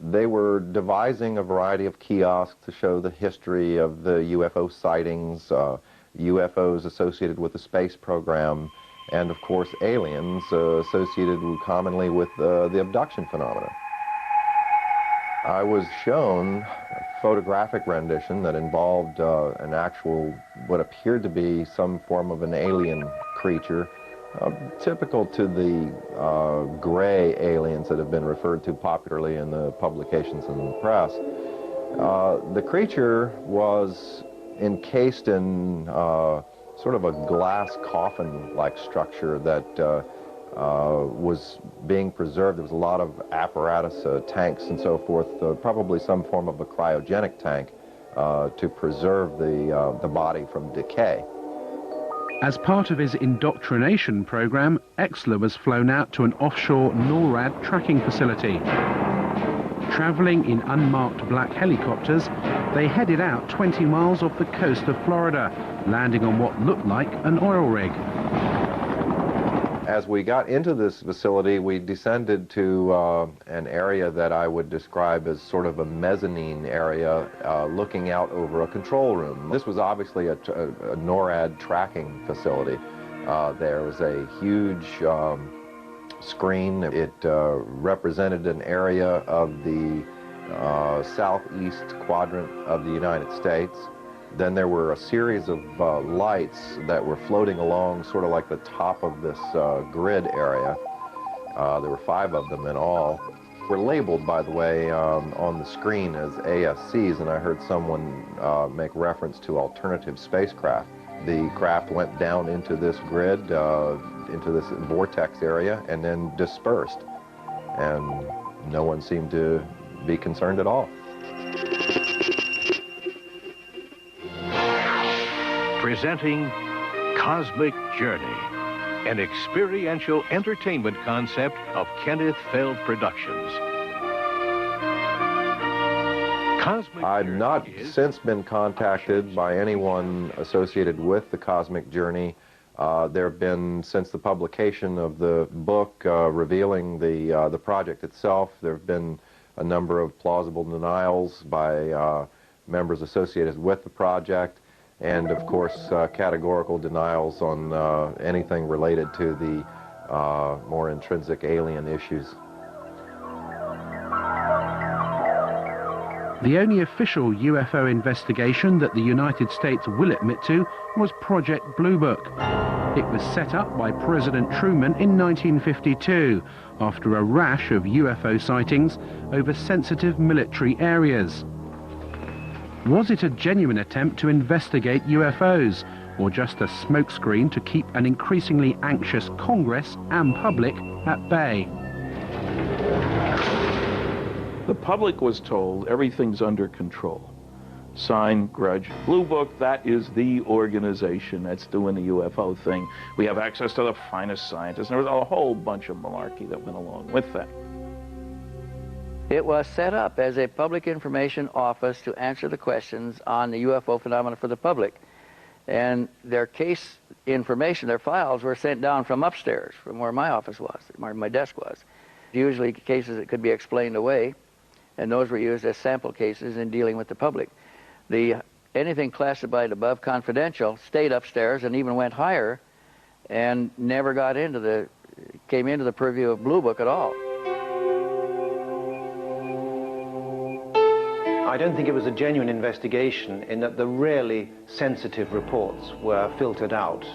They were devising a variety of kiosks to show the history of the UFO sightings, UFOs associated with the space program, and of course aliens associated commonly with the abduction phenomena. I was shown a photographic rendition that involved an actual, what appeared to be some form of an alien creature, typical to the gray aliens that have been referred to popularly in the publications and the press. The creature was encased in sort of a glass coffin-like structure that was being preserved. There was a lot of apparatus, tanks and so forth, probably some form of a cryogenic tank to preserve the body from decay. As part of his indoctrination program, Exler was flown out to an offshore NORAD tracking facility. Traveling in unmarked black helicopters, they headed out 20 miles off the coast of Florida, landing on what looked like an oil rig. As we got into this facility, we descended to an area that I would describe as sort of a mezzanine area, looking out over a control room. This was obviously a NORAD tracking facility. There was a huge screen. It represented an area of the southeast quadrant of the United States. Then there were a series of lights that were floating along sort of like the top of this grid area. There were 5 of them in all. Were labeled, by the way, on the screen as ASCs, and I heard someone make reference to alternative spacecraft. The craft went down into this grid, into this vortex area, and then dispersed. And no one seemed to be concerned at all. Presenting Cosmic Journey, an experiential entertainment concept of Kenneth Feld Productions. I've not since been contacted by anyone associated with the Cosmic Journey. There have been, since the publication of the book revealing the project itself, there have been a number of plausible denials by members associated with the project, and of course categorical denials on anything related to the more intrinsic alien issues. The only official UFO investigation that the United States will admit to was Project Blue Book. It was set up by President Truman in 1952 after a rash of UFO sightings over sensitive military areas. Was it a genuine attempt to investigate UFOs, or just a smokescreen to keep an increasingly anxious Congress and public at bay? The public was told everything's under control. Sign, grudge. Blue Book, that is the organization that's doing the UFO thing. We have access to the finest scientists. And there was a whole bunch of malarkey that went along with that. It was set up as a public information office to answer the questions on the UFO phenomena for the public. And their case information, their files, were sent down from upstairs, from where my office was, where my desk was. Usually cases that could be explained away, and those were used as sample cases in dealing with the public. Anything classified above confidential stayed upstairs and even went higher and never came into the purview of Blue Book at all. I don't think it was a genuine investigation in that the really sensitive reports were filtered out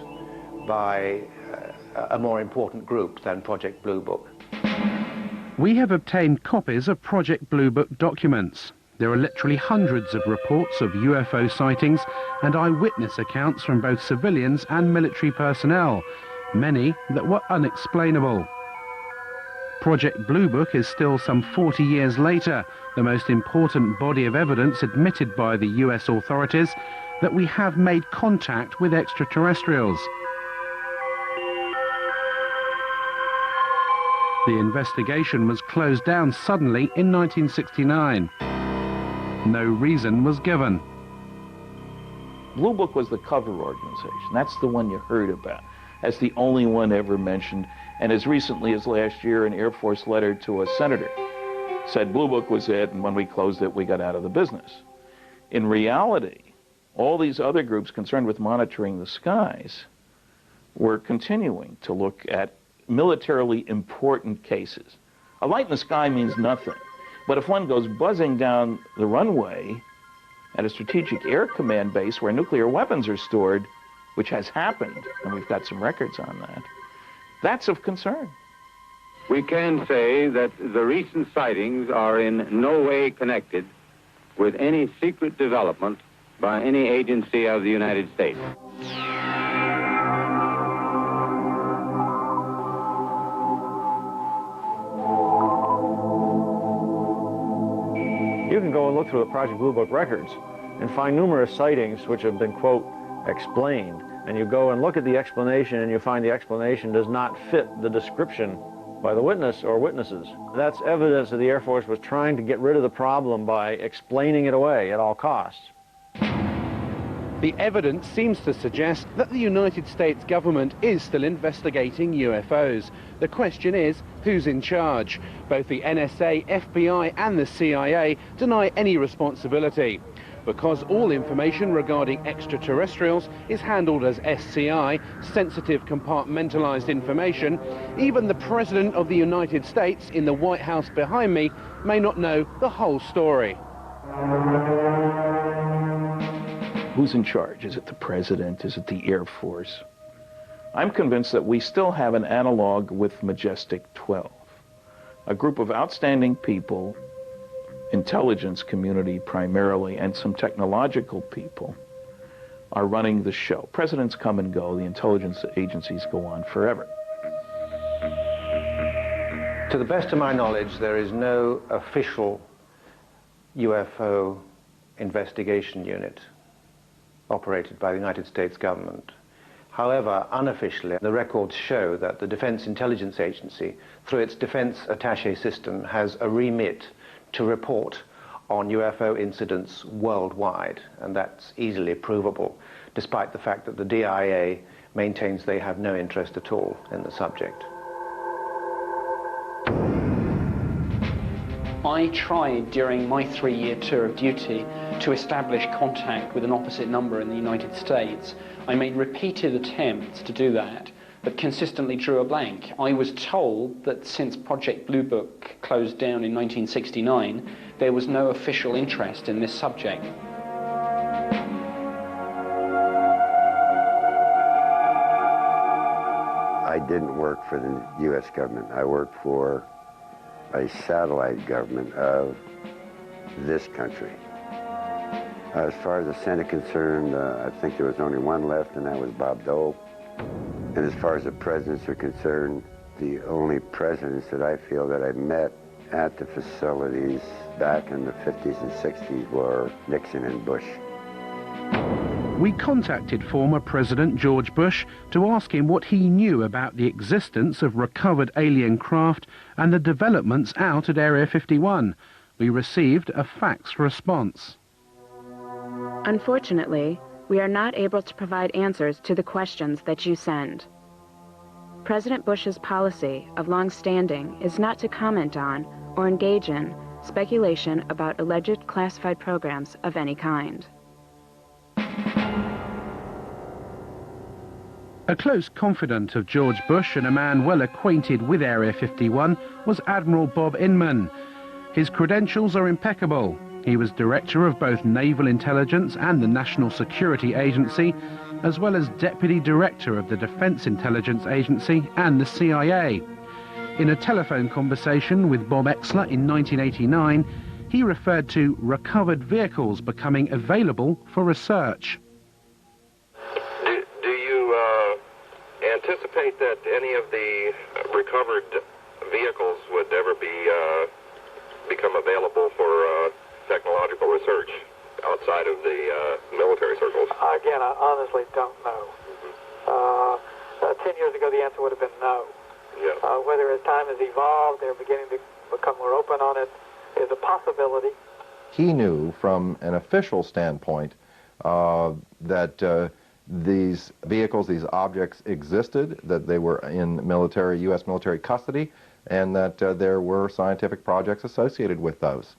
by a more important group than Project Blue Book. We have obtained copies of Project Blue Book documents. There are literally hundreds of reports of UFO sightings and eyewitness accounts from both civilians and military personnel, many that were unexplainable. Project Blue Book is still some 40 years later the most important body of evidence admitted by the US authorities that we have made contact with extraterrestrials. The investigation was closed down suddenly in 1969. No reason was given. Blue Book was the cover organization. That's the one you heard about. That's the only one ever mentioned. And as recently as last year, an Air Force letter to a senator said Blue Book was it, and when we closed it, we got out of the business. In reality, all these other groups concerned with monitoring the skies were continuing to look at militarily important cases. A light in the sky means nothing. But if one goes buzzing down the runway at a strategic air command base where nuclear weapons are stored, which has happened, and we've got some records on that, that's of concern. We can say that the recent sightings are in no way connected with any secret development by any agency of the United States. You can go and look through the Project Blue Book records and find numerous sightings which have been, quote, explained. And you go and look at the explanation and you find the explanation does not fit the description by the witness or witnesses. That's evidence that the Air Force was trying to get rid of the problem by explaining it away at all costs. The evidence seems to suggest that the United States government is still investigating UFOs. The question is, who's in charge? Both the NSA, FBI and the CIA deny any responsibility. Because all information regarding extraterrestrials is handled as SCI, sensitive compartmentalized information, even the President of the United States in the White House behind me may not know the whole story. Who's in charge? Is it the President? Is it the Air Force? I'm convinced that we still have an analog with Majestic 12, a group of outstanding people, intelligence community primarily, and some technological people are running the show. Presidents come and go, the intelligence agencies go on forever. To the best of my knowledge, there is no official UFO investigation unit operated by the United States government. However, unofficially, the records show that the Defense Intelligence Agency, through its Defense Attaché system, has a remit to report on UFO incidents worldwide, and that's easily provable, despite the fact that the DIA maintains they have no interest at all in the subject. I tried during my 3-year tour of duty to establish contact with an opposite number in the United States. I made repeated attempts to do that, but consistently drew a blank. I was told that since Project Blue Book closed down in 1969, there was no official interest in this subject. I didn't work for the U.S. government. I worked for a satellite government of this country. As far as the Senate concerned, I think there was only one left, and that was Bob Dole. And as far as the presidents are concerned, the only presidents that I feel that I met at the facilities back in the 50s and 60s were Nixon and Bush. We contacted former President George Bush to ask him what he knew about the existence of recovered alien craft and the developments out at Area 51. We received a fax response. Unfortunately, we are not able to provide answers to the questions that you send. President Bush's policy of long standing is not to comment on or engage in speculation about alleged classified programs of any kind. A close confidant of George Bush and a man well acquainted with Area 51 was Admiral Bob Inman. His credentials are impeccable. He was director of both Naval Intelligence and the National Security Agency, as well as deputy director of the Defense Intelligence Agency and the CIA. In a telephone conversation with Bob Exler in 1989, he referred to recovered vehicles becoming available for research. Do you anticipate that any of the recovered vehicles would ever become available for technological research outside of the military circles? Again, I honestly don't know. 10 years ago, the answer would have been no. Whether as time has evolved, they're beginning to become more open on it is a possibility. He knew from an official standpoint that these vehicles, these objects existed, that they were in U.S. military custody, and that there were scientific projects associated with those.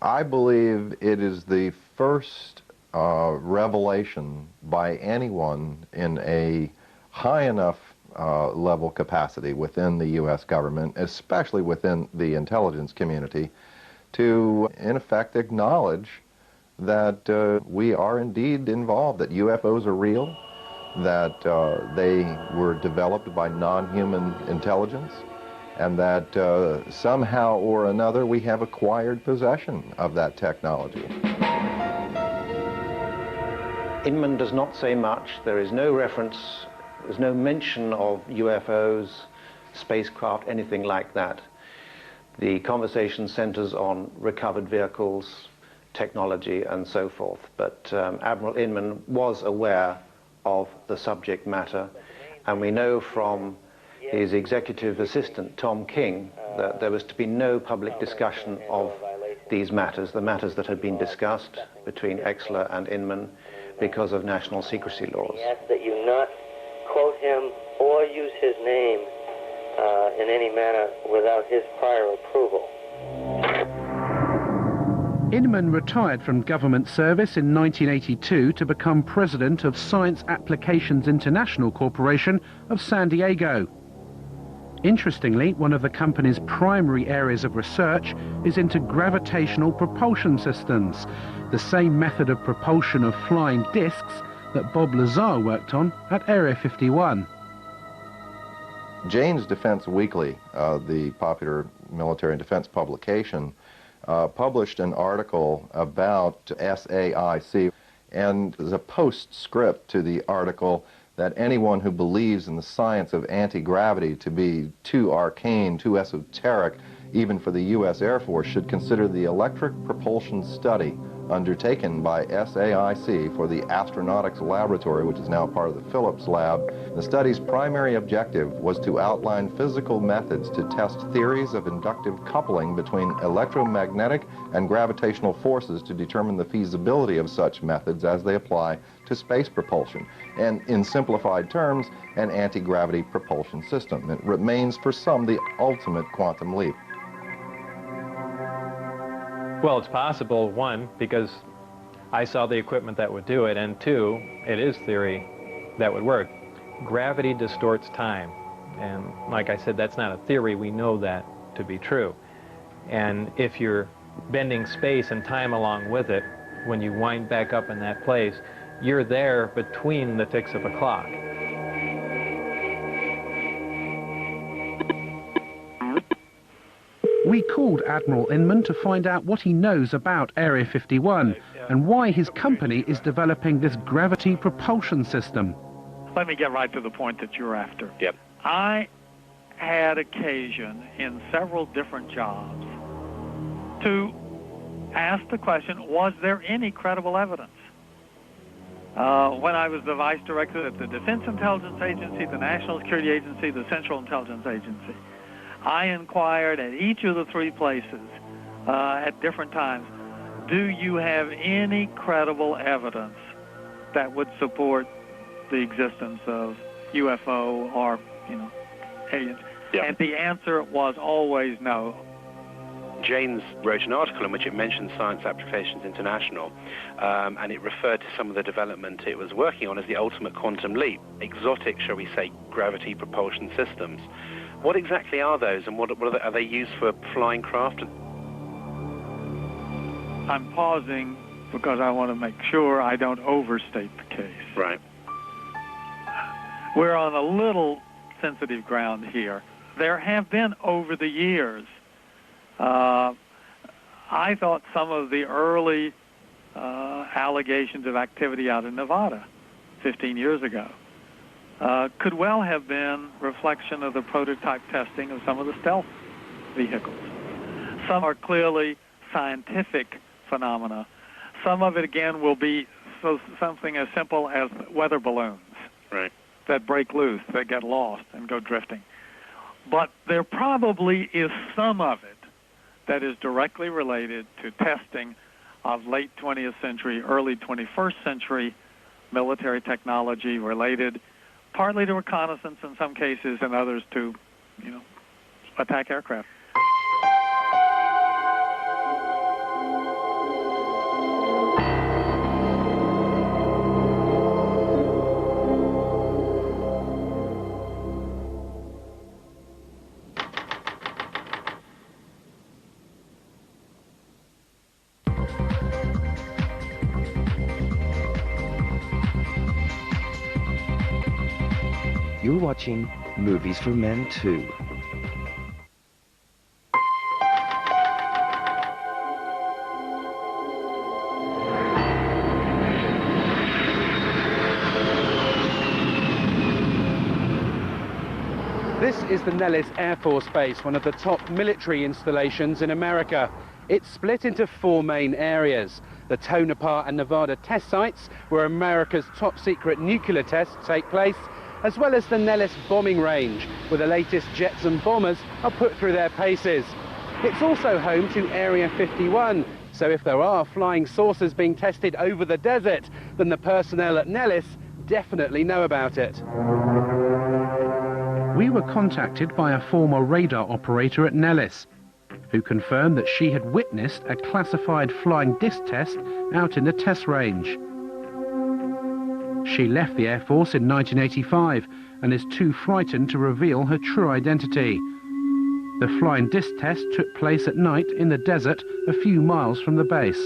I believe it is the first revelation by anyone in a high enough level capacity within the U.S. government, especially within the intelligence community, to, in effect, acknowledge that we are indeed involved, that UFOs are real, that they were developed by non-human intelligence, and that somehow or another we have acquired possession of that technology. Inman does not say much. There is no reference, there's no mention of UFOs, spacecraft, anything like that. The conversation centers on recovered vehicles, technology, and so forth. But Admiral Inman was aware of the subject matter, and we know from his executive assistant, Tom King, that there was to be no public discussion of these matters, the matters that had been discussed between Exler and Inman, because of national secrecy laws. We ask that you not quote him or use his name in any manner without his prior approval. Inman retired from government service in 1982 to become president of Science Applications International Corporation of San Diego. Interestingly, one of the company's primary areas of research is into gravitational propulsion systems, the same method of propulsion of flying discs that Bob Lazar worked on at Area 51. Jane's Defense Weekly, the popular military and defense publication, published an article about SAIC, and there's a postscript to the article that anyone who believes in the science of anti-gravity to be too arcane, too esoteric, even for the U.S. Air Force, should consider the electric propulsion study undertaken by SAIC for the Astronautics Laboratory, which is now part of the Phillips Lab. The study's primary objective was to outline physical methods to test theories of inductive coupling between electromagnetic and gravitational forces to determine the feasibility of such methods as they apply to space propulsion, and in simplified terms, an anti-gravity propulsion system. It remains for some the ultimate quantum leap. Well, it's possible, one, because I saw the equipment that would do it, and two, it is theory that would work. Gravity distorts time, and like I said, that's not a theory. We know that to be true. And if you're bending space and time along with it, when you wind back up in that place, you're there between the ticks of a clock. We called Admiral Inman to find out what he knows about Area 51 and why his company is developing this gravity propulsion system. Let me get right to the point that you're after. Yep. I had occasion in several different jobs to ask the question, was there any credible evidence? When I was the vice director at the Defense Intelligence Agency, the National Security Agency, the Central Intelligence Agency, I inquired at each of the three places at different times, do you have any credible evidence that would support the existence of UFO or, aliens? Yep. And the answer was always no. Janes wrote an article in which it mentioned Science Applications International, and it referred to some of the development it was working on as the ultimate quantum leap, exotic, shall we say, gravity propulsion systems. What exactly are those, and what are they used for flying craft? I'm pausing because I want to make sure I don't overstate the case. Right. We're on a little sensitive ground here. There have been, over the years, I thought some of the early allegations of activity out in Nevada 15 years ago could well have been reflection of the prototype testing of some of the stealth vehicles. Some are clearly scientific phenomena. Some of it, again, will be something as simple as weather balloons. Right. that break loose, that get lost and go drifting. But there probably is some of it that is directly related to testing of late 20th century, early 21st century military technology related partly to reconnaissance in some cases and others to, attack aircraft. You're watching Movies for Men 2. This is the Nellis Air Force Base, one of the top military installations in America. It's split into 4 main areas. The Tonopah and Nevada test sites, where America's top secret nuclear tests take place, as well as the Nellis bombing range, where the latest jets and bombers are put through their paces. It's also home to Area 51, so if there are flying saucers being tested over the desert, then the personnel at Nellis definitely know about it. We were contacted by a former radar operator at Nellis, who confirmed that she had witnessed a classified flying disc test out in the test range. She left the Air Force in 1985 and is too frightened to reveal her true identity. The flying disc test took place at night in the desert a few miles from the base.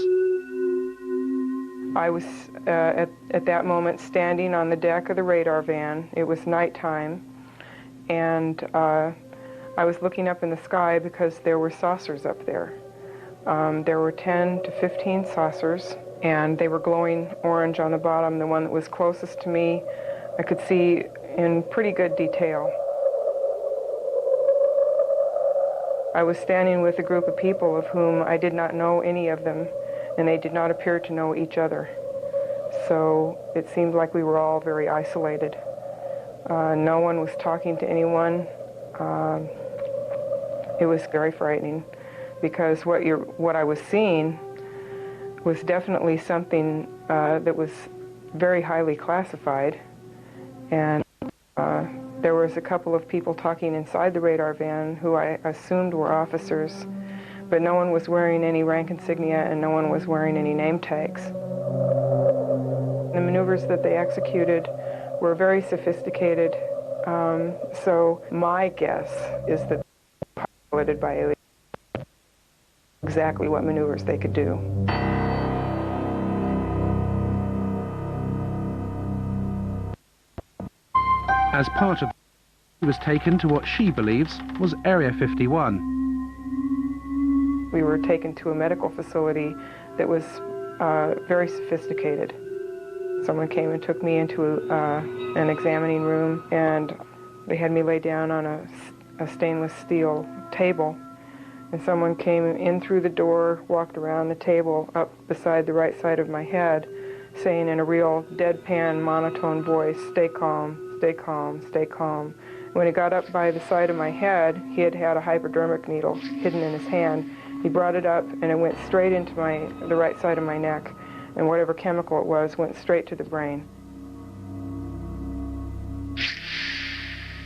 I was at that moment standing on the deck of the radar van. It was nighttime, and I was looking up in the sky because there were saucers up there. There were 10 to 15 saucers, and they were glowing orange on the bottom. The one that was closest to me, I could see in pretty good detail. I was standing with a group of people of whom I did not know any of them, and they did not appear to know each other. So it seemed like we were all very isolated. No one was talking to anyone. It was very frightening, because what I was seeing was definitely something that was very highly classified, and there was a couple of people talking inside the radar van who I assumed were officers, but no one was wearing any rank insignia and no one was wearing any name tags. The maneuvers that they executed were very sophisticated, so my guess is that they were piloted by aliens, exactly what maneuvers they could do. As part of he was taken to what she believes was Area 51. We were taken to a medical facility that was very sophisticated. Someone came and took me into an examining room, and they had me lay down on a stainless steel table. And someone came in through the door, walked around the table up beside the right side of my head, saying in a real deadpan, monotone voice, "Stay calm, stay calm, stay calm." When he got up by the side of my head, he had a hypodermic needle hidden in his hand. He brought it up, and it went straight into the right side of my neck, and whatever chemical it was went straight to the brain.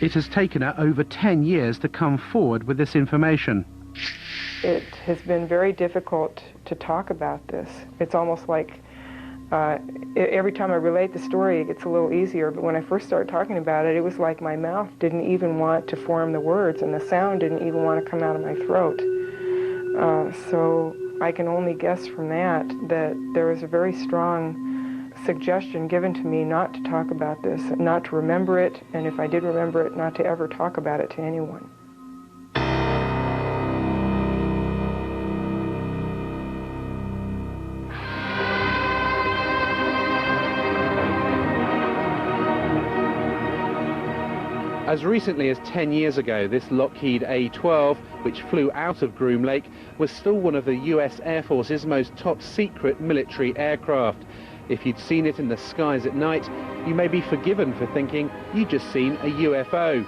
It has taken her over 10 years to come forward with this information. It has been very difficult to talk about this. It's almost like every time I relate the story, it gets a little easier, but when I first started talking about it, it was like my mouth didn't even want to form the words, and the sound didn't even want to come out of my throat. So I can only guess from that there was a very strong suggestion given to me not to talk about this, not to remember it, and if I did remember it, not to ever talk about it to anyone. As recently as 10 years ago, this Lockheed A-12, which flew out of Groom Lake, was still one of the US Air Force's most top secret military aircraft. If you'd seen it in the skies at night, you may be forgiven for thinking you'd just seen a UFO.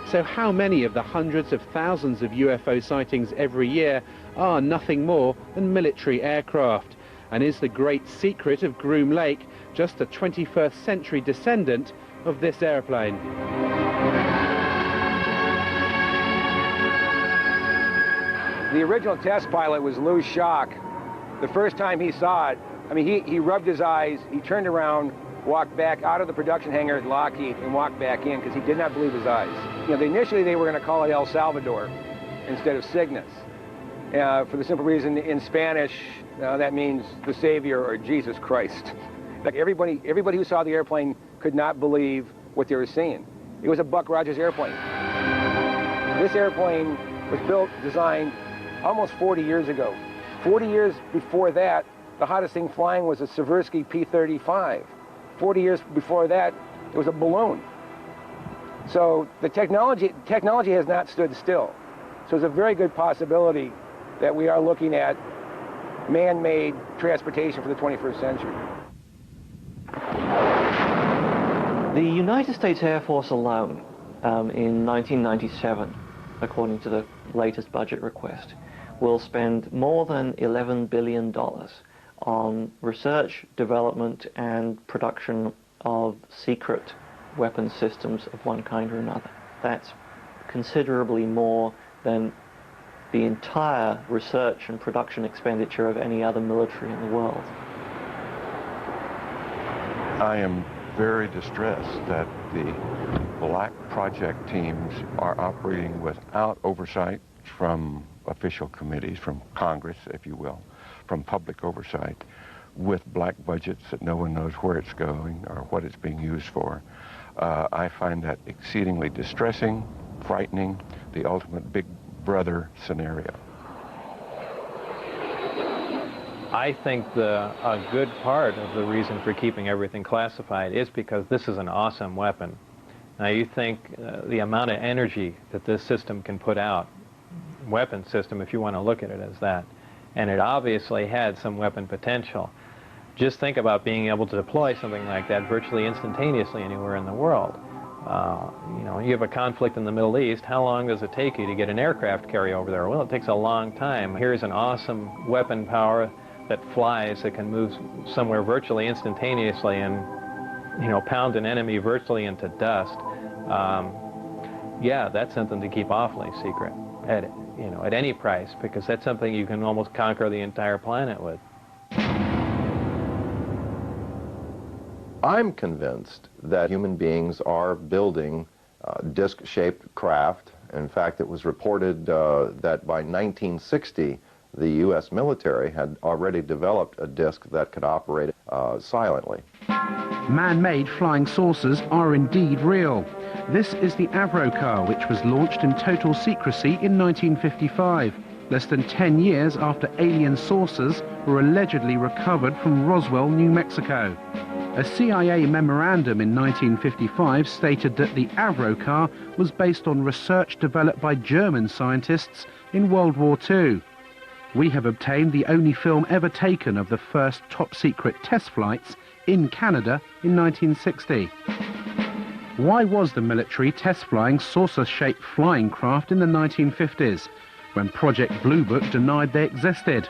So how many of the hundreds of thousands of UFO sightings every year are nothing more than military aircraft? And is the great secret of Groom Lake just a 21st century descendant of this airplane? The original test pilot was Lou Schock. The first time he saw it, I mean, he rubbed his eyes, he turned around, walked back out of the production hangar at Lockheed and walked back in because he did not believe his eyes. You know, initially they were going to call it El Salvador instead of Cygnus. For the simple reason, in Spanish, that means the Savior or Jesus Christ. Like everybody who saw the airplane could not believe what they were seeing. It was a Buck Rogers airplane. This airplane was built, designed almost 40 years ago. 40 years before that, the hottest thing flying was a Seversky P-35. 40 years before that, it was a balloon. So the technology has not stood still. So there's a very good possibility that we are looking at man-made transportation for the 21st century. The United States Air Force alone, in 1997, according to the latest budget request, will spend more than $11 billion on research, development, and production of secret weapons systems of one kind or another. That's considerably more than the entire research and production expenditure of any other military in the world. I am very distressed that the black project teams are operating without oversight from official committees, from Congress, if you will, from public oversight, with black budgets that no one knows where it's going or what it's being used for. I find that exceedingly distressing, frightening, the ultimate big brother scenario. I think a good part of the reason for keeping everything classified is because this is an awesome weapon. Now you think the amount of energy that this system can put out, weapon system if you want to look at it as that, and it obviously had some weapon potential. Just think about being able to deploy something like that virtually instantaneously anywhere in the world. You know, you have a conflict in the Middle East, how long does it take you to get an aircraft carry over there? Well, it takes a long time. Here's an awesome weapon power that flies, that can move somewhere virtually instantaneously and, you know, pound an enemy virtually into dust. Yeah, that's something to keep awfully secret at any price, because that's something you can almost conquer the entire planet with. I'm convinced that human beings are building disc-shaped craft. In fact, it was reported that by 1960, the U.S. military had already developed a disc that could operate silently. Man-made flying saucers are indeed real. This is the Avrocar, which was launched in total secrecy in 1955, less than 10 years after alien saucers were allegedly recovered from Roswell, New Mexico. A CIA memorandum in 1955 stated that the Avrocar was based on research developed by German scientists in World War II. We have obtained the only film ever taken of the first top-secret test flights in Canada in 1960. Why was the military test-flying saucer-shaped flying craft in the 1950s, when Project Blue Book denied they existed?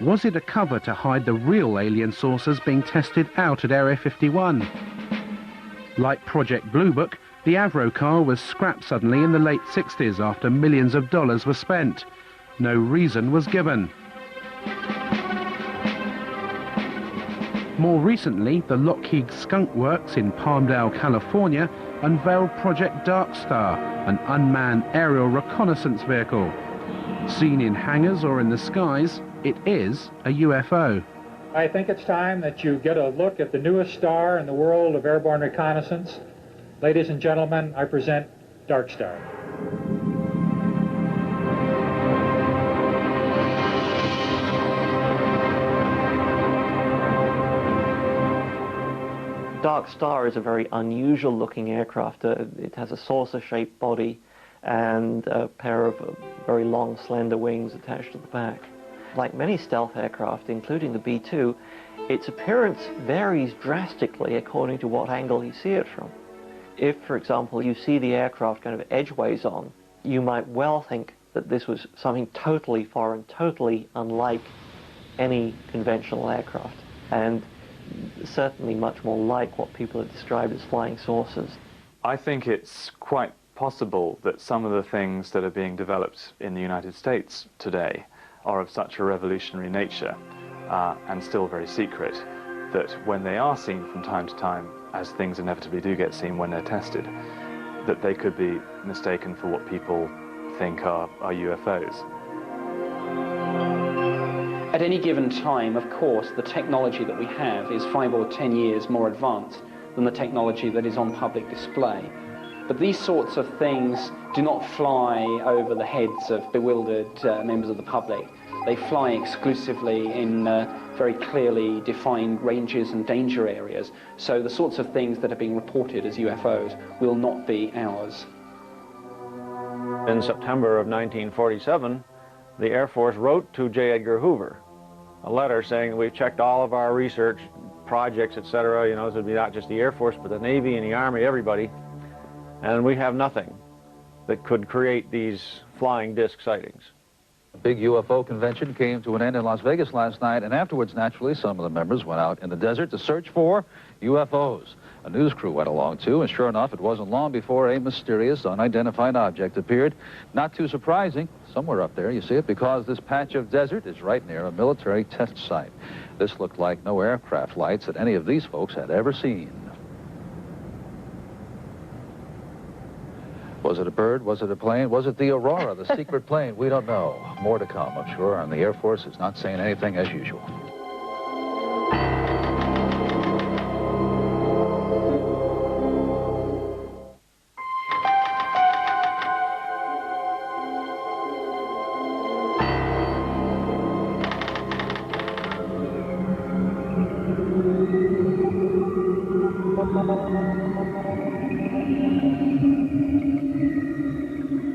Was it a cover to hide the real alien saucers being tested out at Area 51? Like Project Blue Book, the Avrocar was scrapped suddenly in the late 60s after millions of dollars were spent. No reason was given. More recently, the Lockheed Skunk Works in Palmdale, California, unveiled Project Dark Star, an unmanned aerial reconnaissance vehicle. Seen in hangars or in the skies, it is a UFO. I think it's time that you get a look at the newest star in the world of airborne reconnaissance. Ladies and gentlemen, I present Dark Star. Dark Star is a very unusual looking aircraft. It has a saucer-shaped body and a pair of very long, slender wings attached to the back. Like many stealth aircraft, including the B-2, its appearance varies drastically according to what angle you see it from. If, for example, you see the aircraft kind of edgeways on, you might well think that this was something totally foreign, totally unlike any conventional aircraft, and certainly much more like what people have described as flying saucers. I think it's quite possible that some of the things that are being developed in the United States today are of such a revolutionary nature and still very secret that when they are seen from time to time, as things inevitably do get seen when they're tested, that they could be mistaken for what people think are UFOs. At any given time, of course, the technology that we have is 5 or 10 years more advanced than the technology that is on public display. But these sorts of things do not fly over the heads of bewildered members of the public. They fly exclusively in very clearly defined ranges and danger areas. So the sorts of things that are being reported as UFOs will not be ours. In September of 1947, the Air Force wrote to J. Edgar Hoover a letter saying that we've checked all of our research projects, etc. You know, this would be not just the Air Force, but the Navy and the Army, everybody. And we have nothing that could create these flying disc sightings. A big UFO convention came to an end in Las Vegas last night, and afterwards, naturally, some of the members went out in the desert to search for UFOs. A news crew went along, too, and sure enough, it wasn't long before a mysterious, unidentified object appeared. Not too surprising, somewhere up there, you see it, because this patch of desert is right near a military test site. This looked like no aircraft lights that any of these folks had ever seen. Was it a bird? Was it a plane? Was it the Aurora, the secret plane? We don't know. More to come, I'm sure, and the Air Force is not saying anything as usual.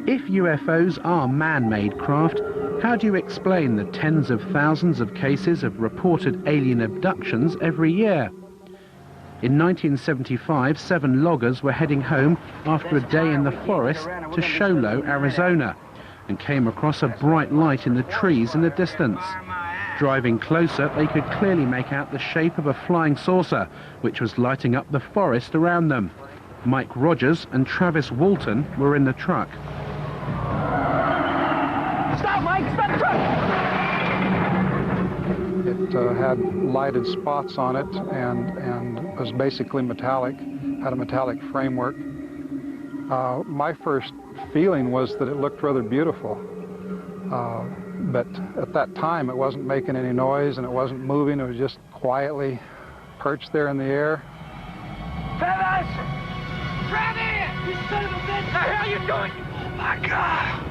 If UFOs are man-made craft, how do you explain the tens of thousands of cases of reported alien abductions every year? In 1975, 7 loggers were heading home after a day in the forest to Show Low, Arizona, and came across a bright light in the trees in the distance. Driving closer, they could clearly make out the shape of a flying saucer, which was lighting up the forest around them. Mike Rogers and Travis Walton were in the truck. Stop, Mike! Stop the truck! It had lighted spots on it and was basically metallic, had a metallic framework. My first feeling was that it looked rather beautiful. But at that time, it wasn't making any noise and it wasn't moving. It was just quietly perched there in the air. Travis! Travis! You son of a bitch! How the hell are you doing? Oh, my God!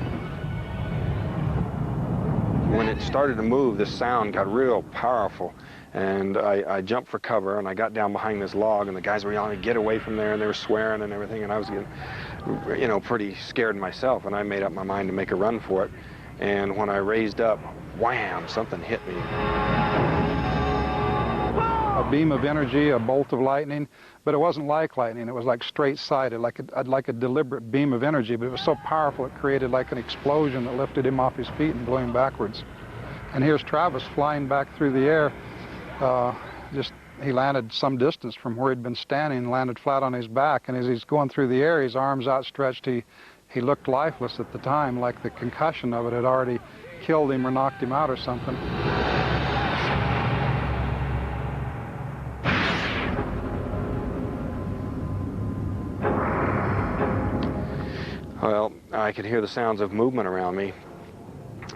When it started to move, the sound got real powerful, and I jumped for cover, and I got down behind this log, and the guys were yelling, "Get away from there," and they were swearing and everything, and I was getting, you know, pretty scared myself, and I made up my mind to make a run for it. And when I raised up, wham, something hit me. A beam of energy, a bolt of lightning, but it wasn't like lightning. It was like straight-sided, like a deliberate beam of energy, but it was so powerful it created like an explosion that lifted him off his feet and blew him backwards. And here's Travis flying back through the air. He landed some distance from where he'd been standing, landed flat on his back, and as he's going through the air, his arms outstretched, he looked lifeless at the time, like the concussion of it had already killed him or knocked him out or something. Well, I could hear the sounds of movement around me,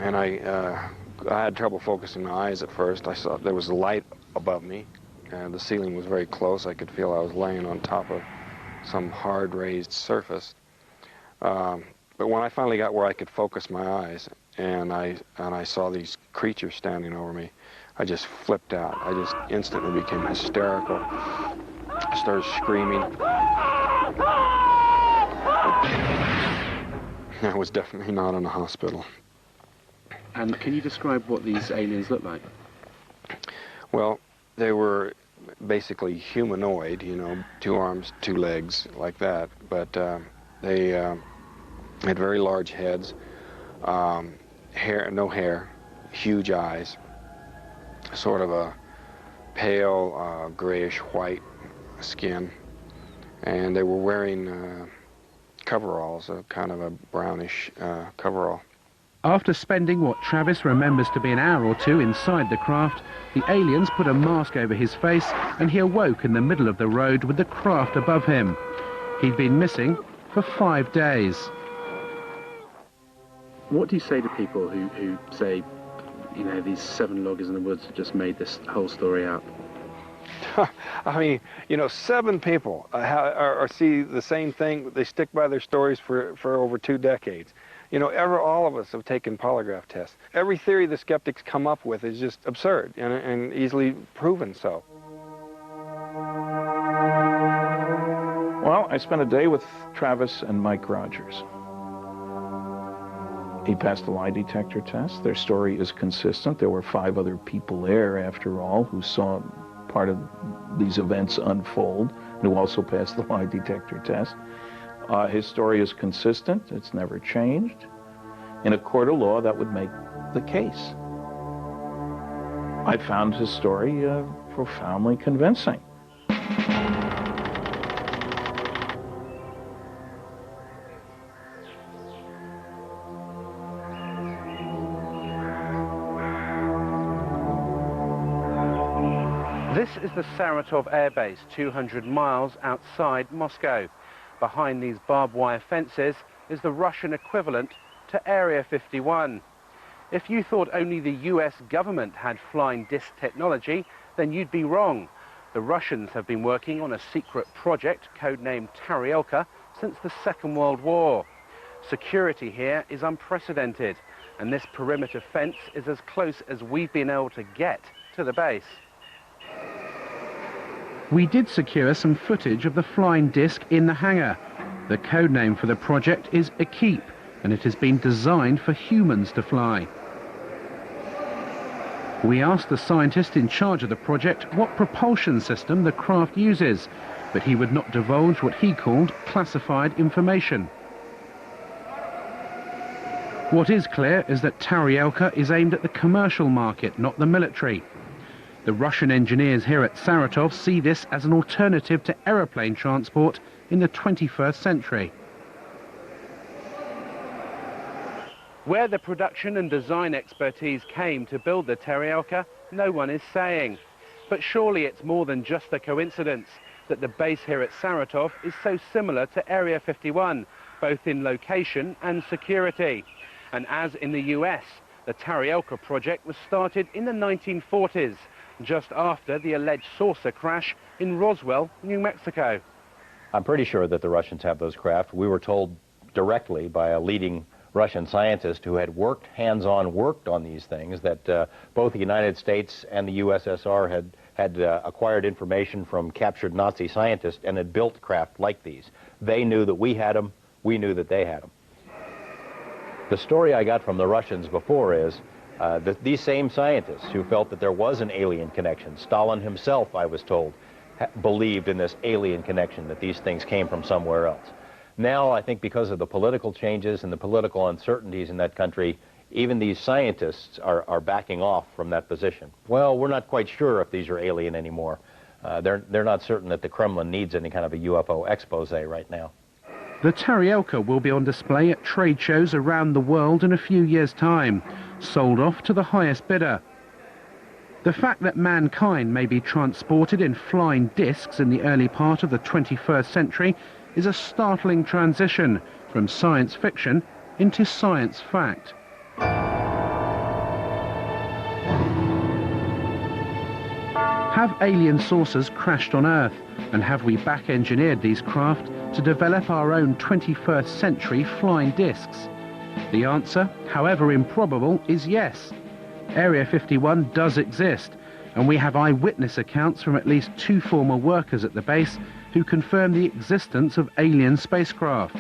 and I had trouble focusing my eyes at first. I saw there was a light above me, and the ceiling was very close. I could feel I was laying on top of some hard raised surface. But when I finally got where I could focus my eyes, and I saw these creatures standing over me, I just flipped out. I just instantly became hysterical. I started screaming. I was definitely not in a hospital. And can you describe what these aliens look like? Well, They were basically humanoid, you know, 2 arms, 2 legs, like that. But they had very large heads, no hair, huge eyes, sort of a pale grayish-white skin, and they were wearing coveralls, a kind of a brownish coverall. After spending what Travis remembers to be an hour or 2 inside the craft, the aliens put a mask over his face and he awoke in the middle of the road with the craft above him. He'd been missing for 5 days. What do you say to people who say, you know, these 7 loggers in the woods have just made this whole story up? I mean, you know, 7 people see the same thing. They stick by their stories for over 2 decades. You know, all of us have taken polygraph tests. Every theory the skeptics come up with is just absurd and easily proven so. Well, I spent a day with Travis and Mike Rogers. He passed the lie detector test. Their story is consistent. There were 5 other people there, after all, who saw part of these events unfold, and who also passed the lie detector test. His story is consistent. It's never changed. In a court of law, that would make the case. I found his story profoundly convincing. This is the Saratov Air Base, 200 miles outside Moscow. Behind these barbed wire fences is the Russian equivalent to Area 51. If you thought only the US government had flying disc technology, then you'd be wrong. The Russians have been working on a secret project codenamed Taryelka since the Second World War. Security here is unprecedented, and this perimeter fence is as close as we've been able to get to the base. We did secure some footage of the flying disc in the hangar. The codename for the project is Ekip, and it has been designed for humans to fly. We asked the scientist in charge of the project what propulsion system the craft uses, but he would not divulge what he called classified information. What is clear is that Taryelka is aimed at the commercial market, not the military. The Russian engineers here at Saratov see this as an alternative to aeroplane transport in the 21st century. Where the production and design expertise came to build the Taryelka, no one is saying. But surely it's more than just a coincidence that the base here at Saratov is so similar to Area 51, both in location and security. And as in the US, the Taryelka project was started in the 1940s, just after the alleged saucer crash in Roswell, New Mexico. I'm pretty sure that the Russians have those craft. We were told directly by a leading Russian scientist who had hands-on worked on these things, that both the United States and the USSR had acquired information from captured Nazi scientists and had built craft like these. They knew that we had them. We knew that they had them. The story I got from the Russians before is that these same scientists who felt that there was an alien connection, Stalin himself, I was told, believed in this alien connection, that these things came from somewhere else. Now, I think because of the political changes and the political uncertainties in that country, even these scientists are backing off from that position. Well, we're not quite sure if these are alien anymore. They're not certain that the Kremlin needs any kind of a UFO expose right now. The Taryelka will be on display at trade shows around the world in a few years' time, sold off to the highest bidder. The fact that mankind may be transported in flying discs in the early part of the 21st century is a startling transition from science fiction into science fact. Have alien saucers crashed on Earth, and have we back-engineered these craft to develop our own 21st century flying discs? The answer, however improbable, is yes. Area 51 does exist, and we have eyewitness accounts from at least 2 former workers at the base who confirm the existence of alien spacecraft.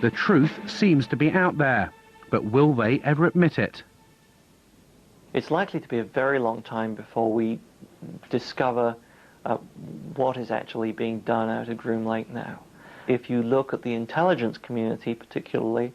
The truth seems to be out there, but will they ever admit it? It's likely to be a very long time before we discover what is actually being done out at Groom Lake now. If you look at the intelligence community particularly,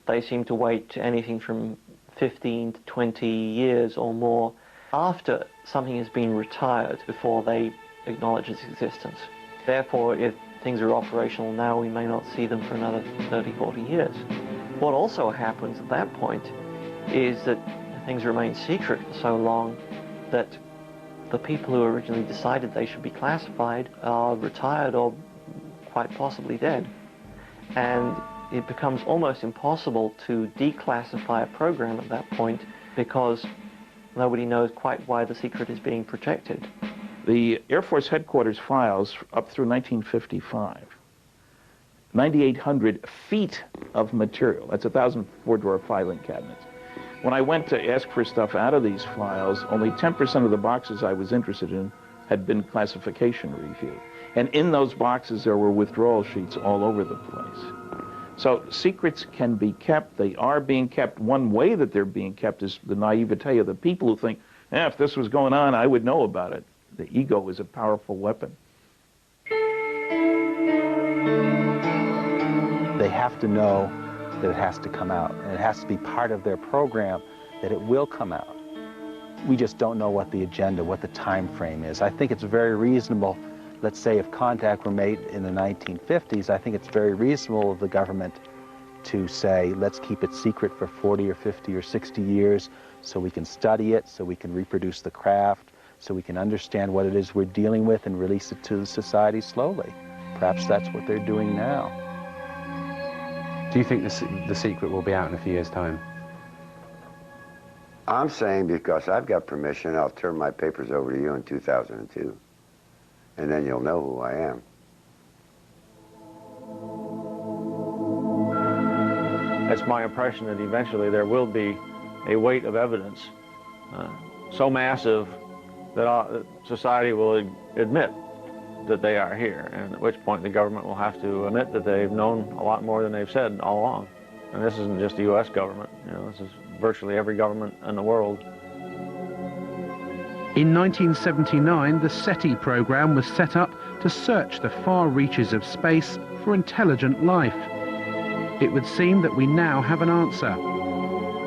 they seem to wait anything from 15 to 20 years or more after something has been retired before they acknowledge its existence. Therefore, if things are operational now, we may not see them for another 30, 40 years. What also happens at that point is that things remain secret for so long that the people who originally decided they should be classified are retired or quite possibly dead. And it becomes almost impossible to declassify a program at that point because nobody knows quite why the secret is being protected. The Air Force headquarters files up through 1955, 9,800 feet of material. That's 1,000 four-drawer filing cabinets. When I went to ask for stuff out of these files, only 10% of the boxes I was interested in had been classification reviewed. And in those boxes, there were withdrawal sheets all over the place. So secrets can be kept. They are being kept. One way that they're being kept is the naivete of the people who think, if this was going on, I would know about it. The ego is a powerful weapon. They have to know that it has to come out, and it has to be part of their program that it will come out. We just don't know what the agenda, what the time frame is. I think it's very reasonable, let's say if contact were made in the 1950s, I think it's very reasonable of the government to say, let's keep it secret for 40 or 50 or 60 years so we can study it, so we can reproduce the craft, so we can understand what it is we're dealing with and release it to society slowly. Perhaps that's what they're doing now. Do you think the secret will be out in a few years' time? I'm saying because I've got permission, I'll turn my papers over to you in 2002. And then you'll know who I am. It's my impression that eventually there will be a weight of evidence so massive that society will admit that they are here, and at which point the government will have to admit that they've known a lot more than they've said all along. And this isn't just the U.S. government, this is virtually every government in the world. In 1979, the SETI program was set up to search the far reaches of space for intelligent life. It would seem that we now have an answer.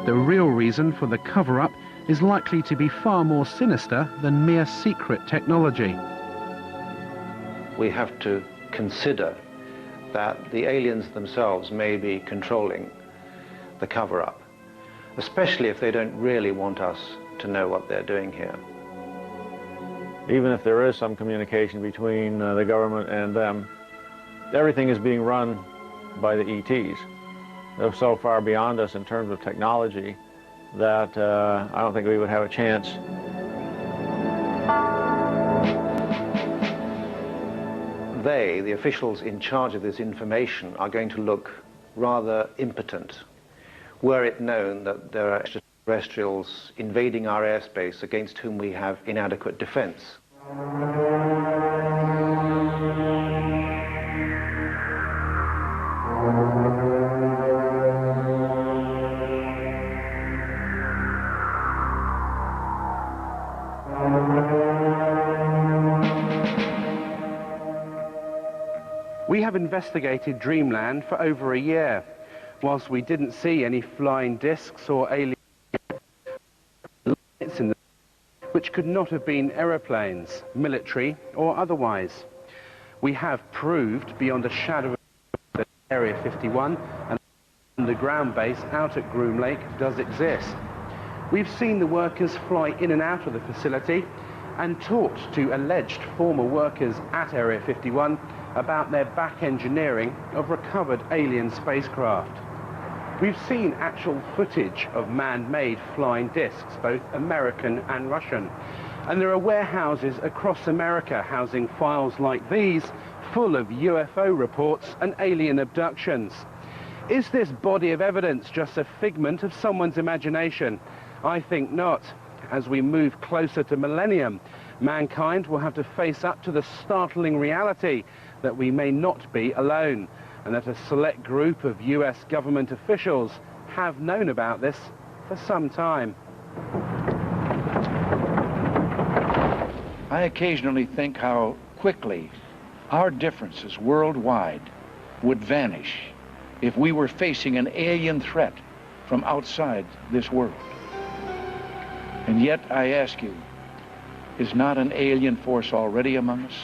The real reason for the cover-up is likely to be far more sinister than mere secret technology. We have to consider that the aliens themselves may be controlling the cover-up, especially if they don't really want us to know what they're doing here. Even if there is some communication between the government and them, everything is being run by the ETs. They're so far beyond us in terms of technology that I don't think we would have a chance. They, the officials in charge of this information, are going to look rather impotent were it known that there are extraterrestrials invading our airspace against whom we have inadequate defense. We have investigated Dreamland for over a year. Whilst we didn't see any flying discs or alien lights in the which could not have been aeroplanes, military or otherwise. We have proved beyond a shadow of that Area 51 and underground base out at Groom Lake does exist. We've seen the workers fly in and out of the facility and talked to alleged former workers at Area 51 about their back engineering of recovered alien spacecraft. We've seen actual footage of man-made flying discs, both American and Russian. And there are warehouses across America housing files like these, full of UFO reports and alien abductions. Is this body of evidence just a figment of someone's imagination? I think not. As we move closer to millennium, mankind will have to face up to the startling reality that we may not be alone, and that a select group of US government officials have known about this for some time. I occasionally think how quickly our differences worldwide would vanish if we were facing an alien threat from outside this world. And yet, I ask you, is not an alien force already among us?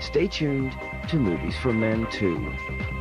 Stay tuned to Movies for Men 2.